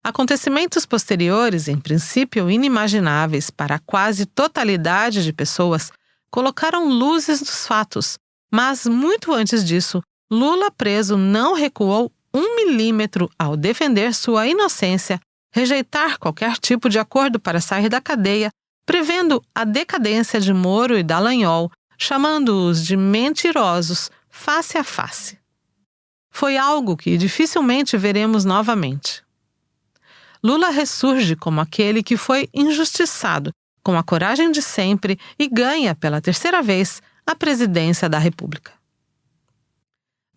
Acontecimentos posteriores, em princípio inimagináveis para a quase totalidade de pessoas, colocaram luzes nos fatos, mas muito antes disso, Lula preso não recuou 1 milímetro ao defender sua inocência, rejeitar qualquer tipo de acordo para sair da cadeia, prevendo a decadência de Moro e Dallagnol, chamando-os de mentirosos face a face. Foi algo que dificilmente veremos novamente. Lula ressurge como aquele que foi injustiçado, com a coragem de sempre, e ganha, pela 3ª vez, a presidência da República.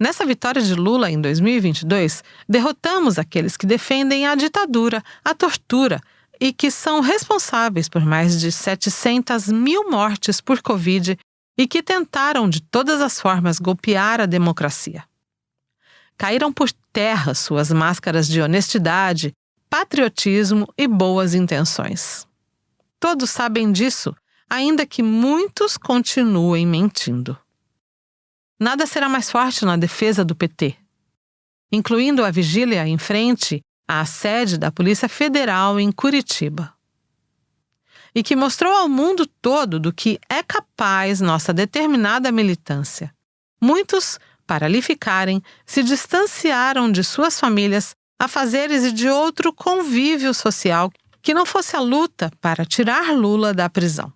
Nessa vitória de Lula em 2022, derrotamos aqueles que defendem a ditadura, a tortura e que são responsáveis por mais de 700 mil mortes por Covid e que tentaram de todas as formas golpear a democracia. Caíram por terra suas máscaras de honestidade, patriotismo e boas intenções. Todos sabem disso, ainda que muitos continuem mentindo. Nada será mais forte na defesa do PT, incluindo a vigília em frente à sede da Polícia Federal em Curitiba, e que mostrou ao mundo todo do que é capaz nossa determinada militância. Muitos, para ali ficarem, se distanciaram de suas famílias, afazeres e de outro convívio social que não fosse a luta para tirar Lula da prisão.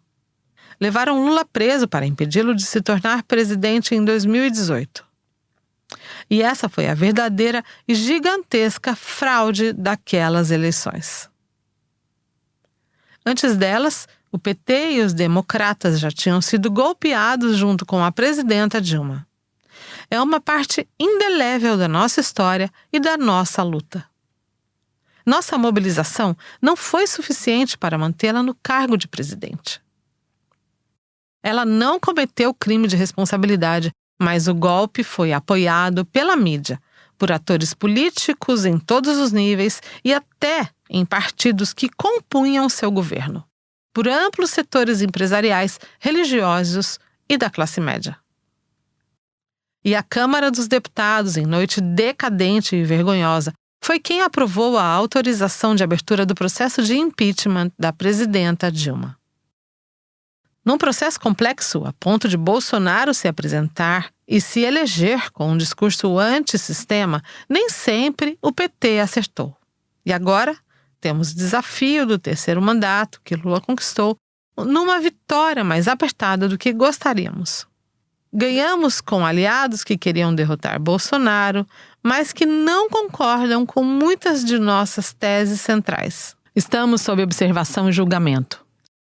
Levaram Lula preso para impedi-lo de se tornar presidente em 2018. E essa foi a verdadeira e gigantesca fraude daquelas eleições. Antes delas, O PT e os democratas já tinham sido golpeados junto com a presidenta Dilma. É uma parte indelével da nossa história e da nossa luta. Nossa mobilização não foi suficiente para mantê-la no cargo de presidente. Ela não cometeu crime de responsabilidade, mas o golpe foi apoiado pela mídia, por atores políticos em todos os níveis e até em partidos que compunham seu governo, por amplos setores empresariais, religiosos e da classe média. E a Câmara dos Deputados, em noite decadente e vergonhosa, foi quem aprovou a autorização de abertura do processo de impeachment da presidenta Dilma. Num processo complexo, a ponto de Bolsonaro se apresentar e se eleger com um discurso antissistema, nem sempre o PT acertou. E agora temos o desafio do terceiro mandato que Lula conquistou numa vitória mais apertada do que gostaríamos. Ganhamos com aliados que queriam derrotar Bolsonaro, mas que não concordam com muitas de nossas teses centrais. Estamos sob observação e julgamento.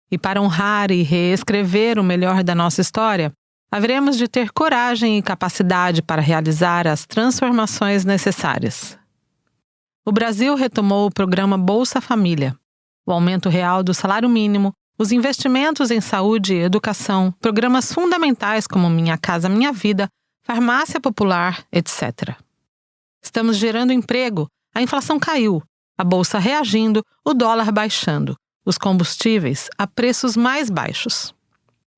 E para honrar e reescrever o melhor da nossa história, haveremos de ter coragem e capacidade para realizar as transformações necessárias. O Brasil retomou o programa Bolsa Família, o aumento real do salário mínimo, os investimentos em saúde e educação, programas fundamentais como Minha Casa Minha Vida, farmácia popular, etc. Estamos gerando emprego, a inflação caiu, a bolsa reagindo, o dólar baixando, os combustíveis a preços mais baixos.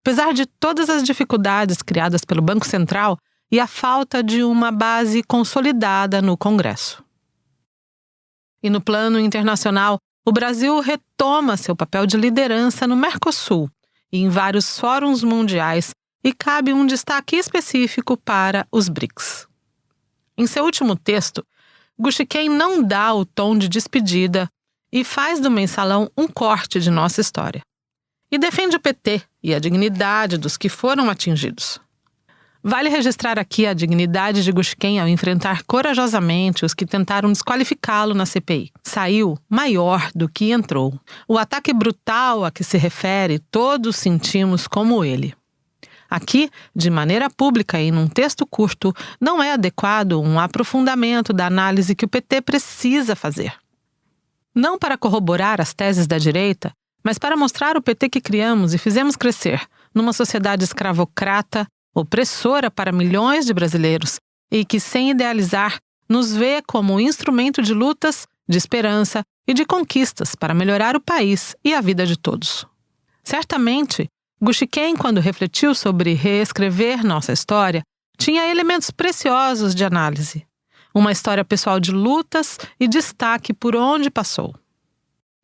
Apesar de todas as dificuldades criadas pelo Banco Central e a falta de uma base consolidada no Congresso. E no plano internacional, o Brasil retoma seu papel de liderança no Mercosul e em vários fóruns mundiais, e cabe um destaque específico para os BRICS. Em seu último texto, Gu Shiquem não dá o tom de despedida e faz do mensalão um corte de nossa história. E defende o PT e a dignidade dos que foram atingidos. Vale registrar aqui a dignidade de Gu Shiquem ao enfrentar corajosamente os que tentaram desqualificá-lo na CPI. Saiu maior do que entrou. O ataque brutal a que se refere, todos sentimos como ele. Aqui, de maneira pública e num texto curto, não é adequado um aprofundamento da análise que o PT precisa fazer. Não para corroborar as teses da direita, mas para mostrar o PT que criamos e fizemos crescer numa sociedade escravocrata, opressora para milhões de brasileiros e que, sem idealizar, nos vê como instrumento de lutas, de esperança e de conquistas para melhorar o país e a vida de todos. Certamente, Gu Shiquem, quando refletiu sobre reescrever nossa história, tinha elementos preciosos de análise. Uma história pessoal de lutas e destaque por onde passou.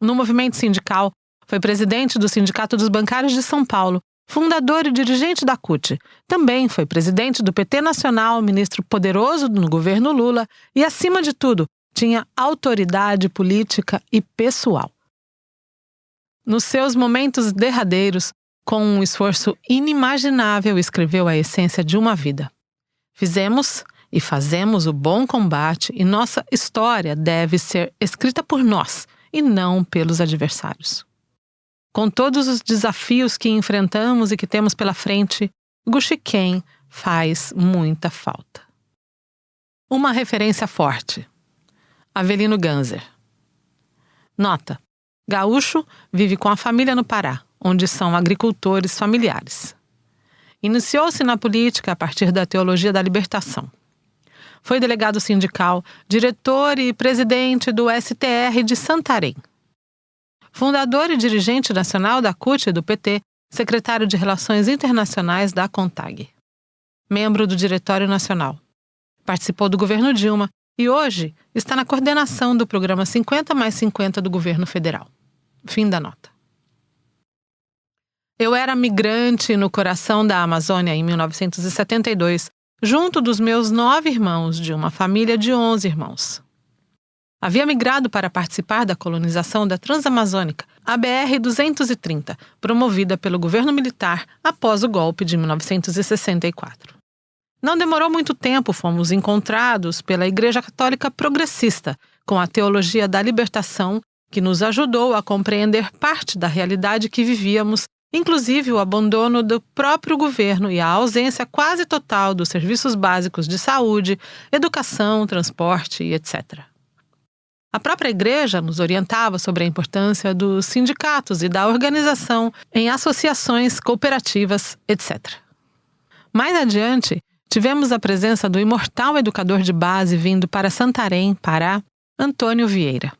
No movimento sindical, foi presidente do Sindicato dos Bancários de São Paulo, fundador e dirigente da CUT. Também foi presidente do PT Nacional, ministro poderoso no governo Lula e, acima de tudo, tinha autoridade política e pessoal. Nos seus momentos derradeiros, com um esforço inimaginável, escreveu a essência de uma vida. Fizemos e fazemos o bom combate e nossa história deve ser escrita por nós e não pelos adversários. Com todos os desafios que enfrentamos e que temos pela frente, Gu Shiquem faz muita falta. Uma referência forte. Avelino Ganzer. Nota: gaúcho vive com a família no Pará, onde são agricultores familiares. Iniciou-se na política a partir da teologia da libertação. Foi delegado sindical, diretor e presidente do STR de Santarém. Fundador e dirigente nacional da CUT e do PT, secretário de Relações Internacionais da CONTAG. Membro do Diretório Nacional. Participou do governo Dilma e hoje está na coordenação do programa 50+50 do governo federal. Fim da nota. Eu era migrante no coração da Amazônia em 1972, junto dos meus 9 irmãos, de uma família de 11 irmãos. Havia migrado para participar da colonização da Transamazônica, a BR-230, promovida pelo governo militar após o golpe de 1964. Não demorou muito tempo, fomos encontrados pela Igreja Católica Progressista, com a teologia da libertação que nos ajudou a compreender parte da realidade que vivíamos, inclusive o abandono do próprio governo e a ausência quase total dos serviços básicos de saúde, educação, transporte e etc. A própria igreja nos orientava sobre a importância dos sindicatos e da organização em associações, cooperativas, etc. Mais adiante, tivemos a presença do imortal educador de base vindo para Santarém, Pará, Antônio Vieira.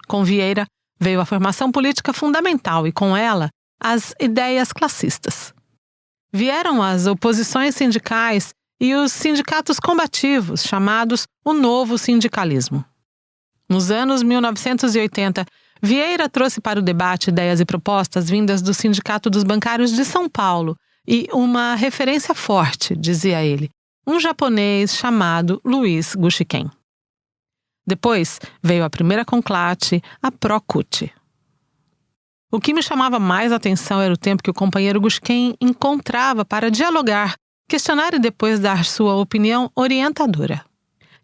Com Vieira veio a formação política fundamental e, com ela, as ideias classistas. Vieram as oposições sindicais e os sindicatos combativos, chamados o Novo Sindicalismo. Nos anos 1980, Vieira trouxe para o debate ideias e propostas vindas do Sindicato dos Bancários de São Paulo e uma referência forte, dizia ele, um japonês chamado Luiz Gushiken. Depois veio a primeira conclate, a Pro-CUT. O que me chamava mais atenção era o tempo que o companheiro Gushiken encontrava para dialogar, questionar e depois dar sua opinião orientadora.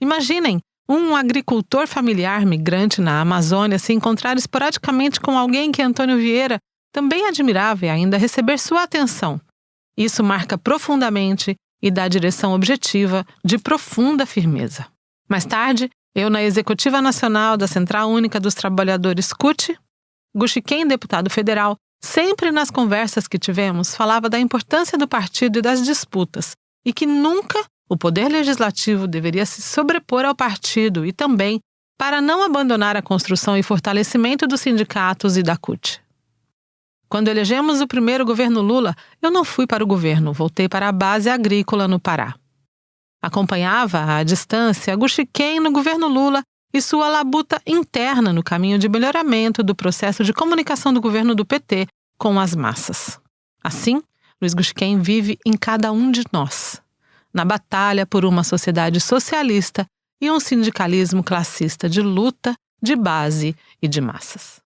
Imaginem um agricultor familiar migrante na Amazônia se encontrar esporadicamente com alguém que Antônio Vieira também admirava e ainda receber sua atenção. Isso marca profundamente e dá direção objetiva de profunda firmeza. Mais tarde, eu na Executiva Nacional da Central Única dos Trabalhadores CUT, Gushiken, deputado federal, sempre nas conversas que tivemos, falava da importância do partido e das disputas, e que nunca o poder legislativo deveria se sobrepor ao partido e também para não abandonar a construção e fortalecimento dos sindicatos e da CUT. Quando elegemos o primeiro governo Lula, eu não fui para o governo, voltei para a base agrícola no Pará. Acompanhava à distância Gushiken no governo Lula e sua labuta interna no caminho de melhoramento do processo de comunicação do governo do PT com as massas. Assim, Luiz Gushiken vive em cada um de nós, na batalha por uma sociedade socialista e um sindicalismo classista de luta, de base e de massas.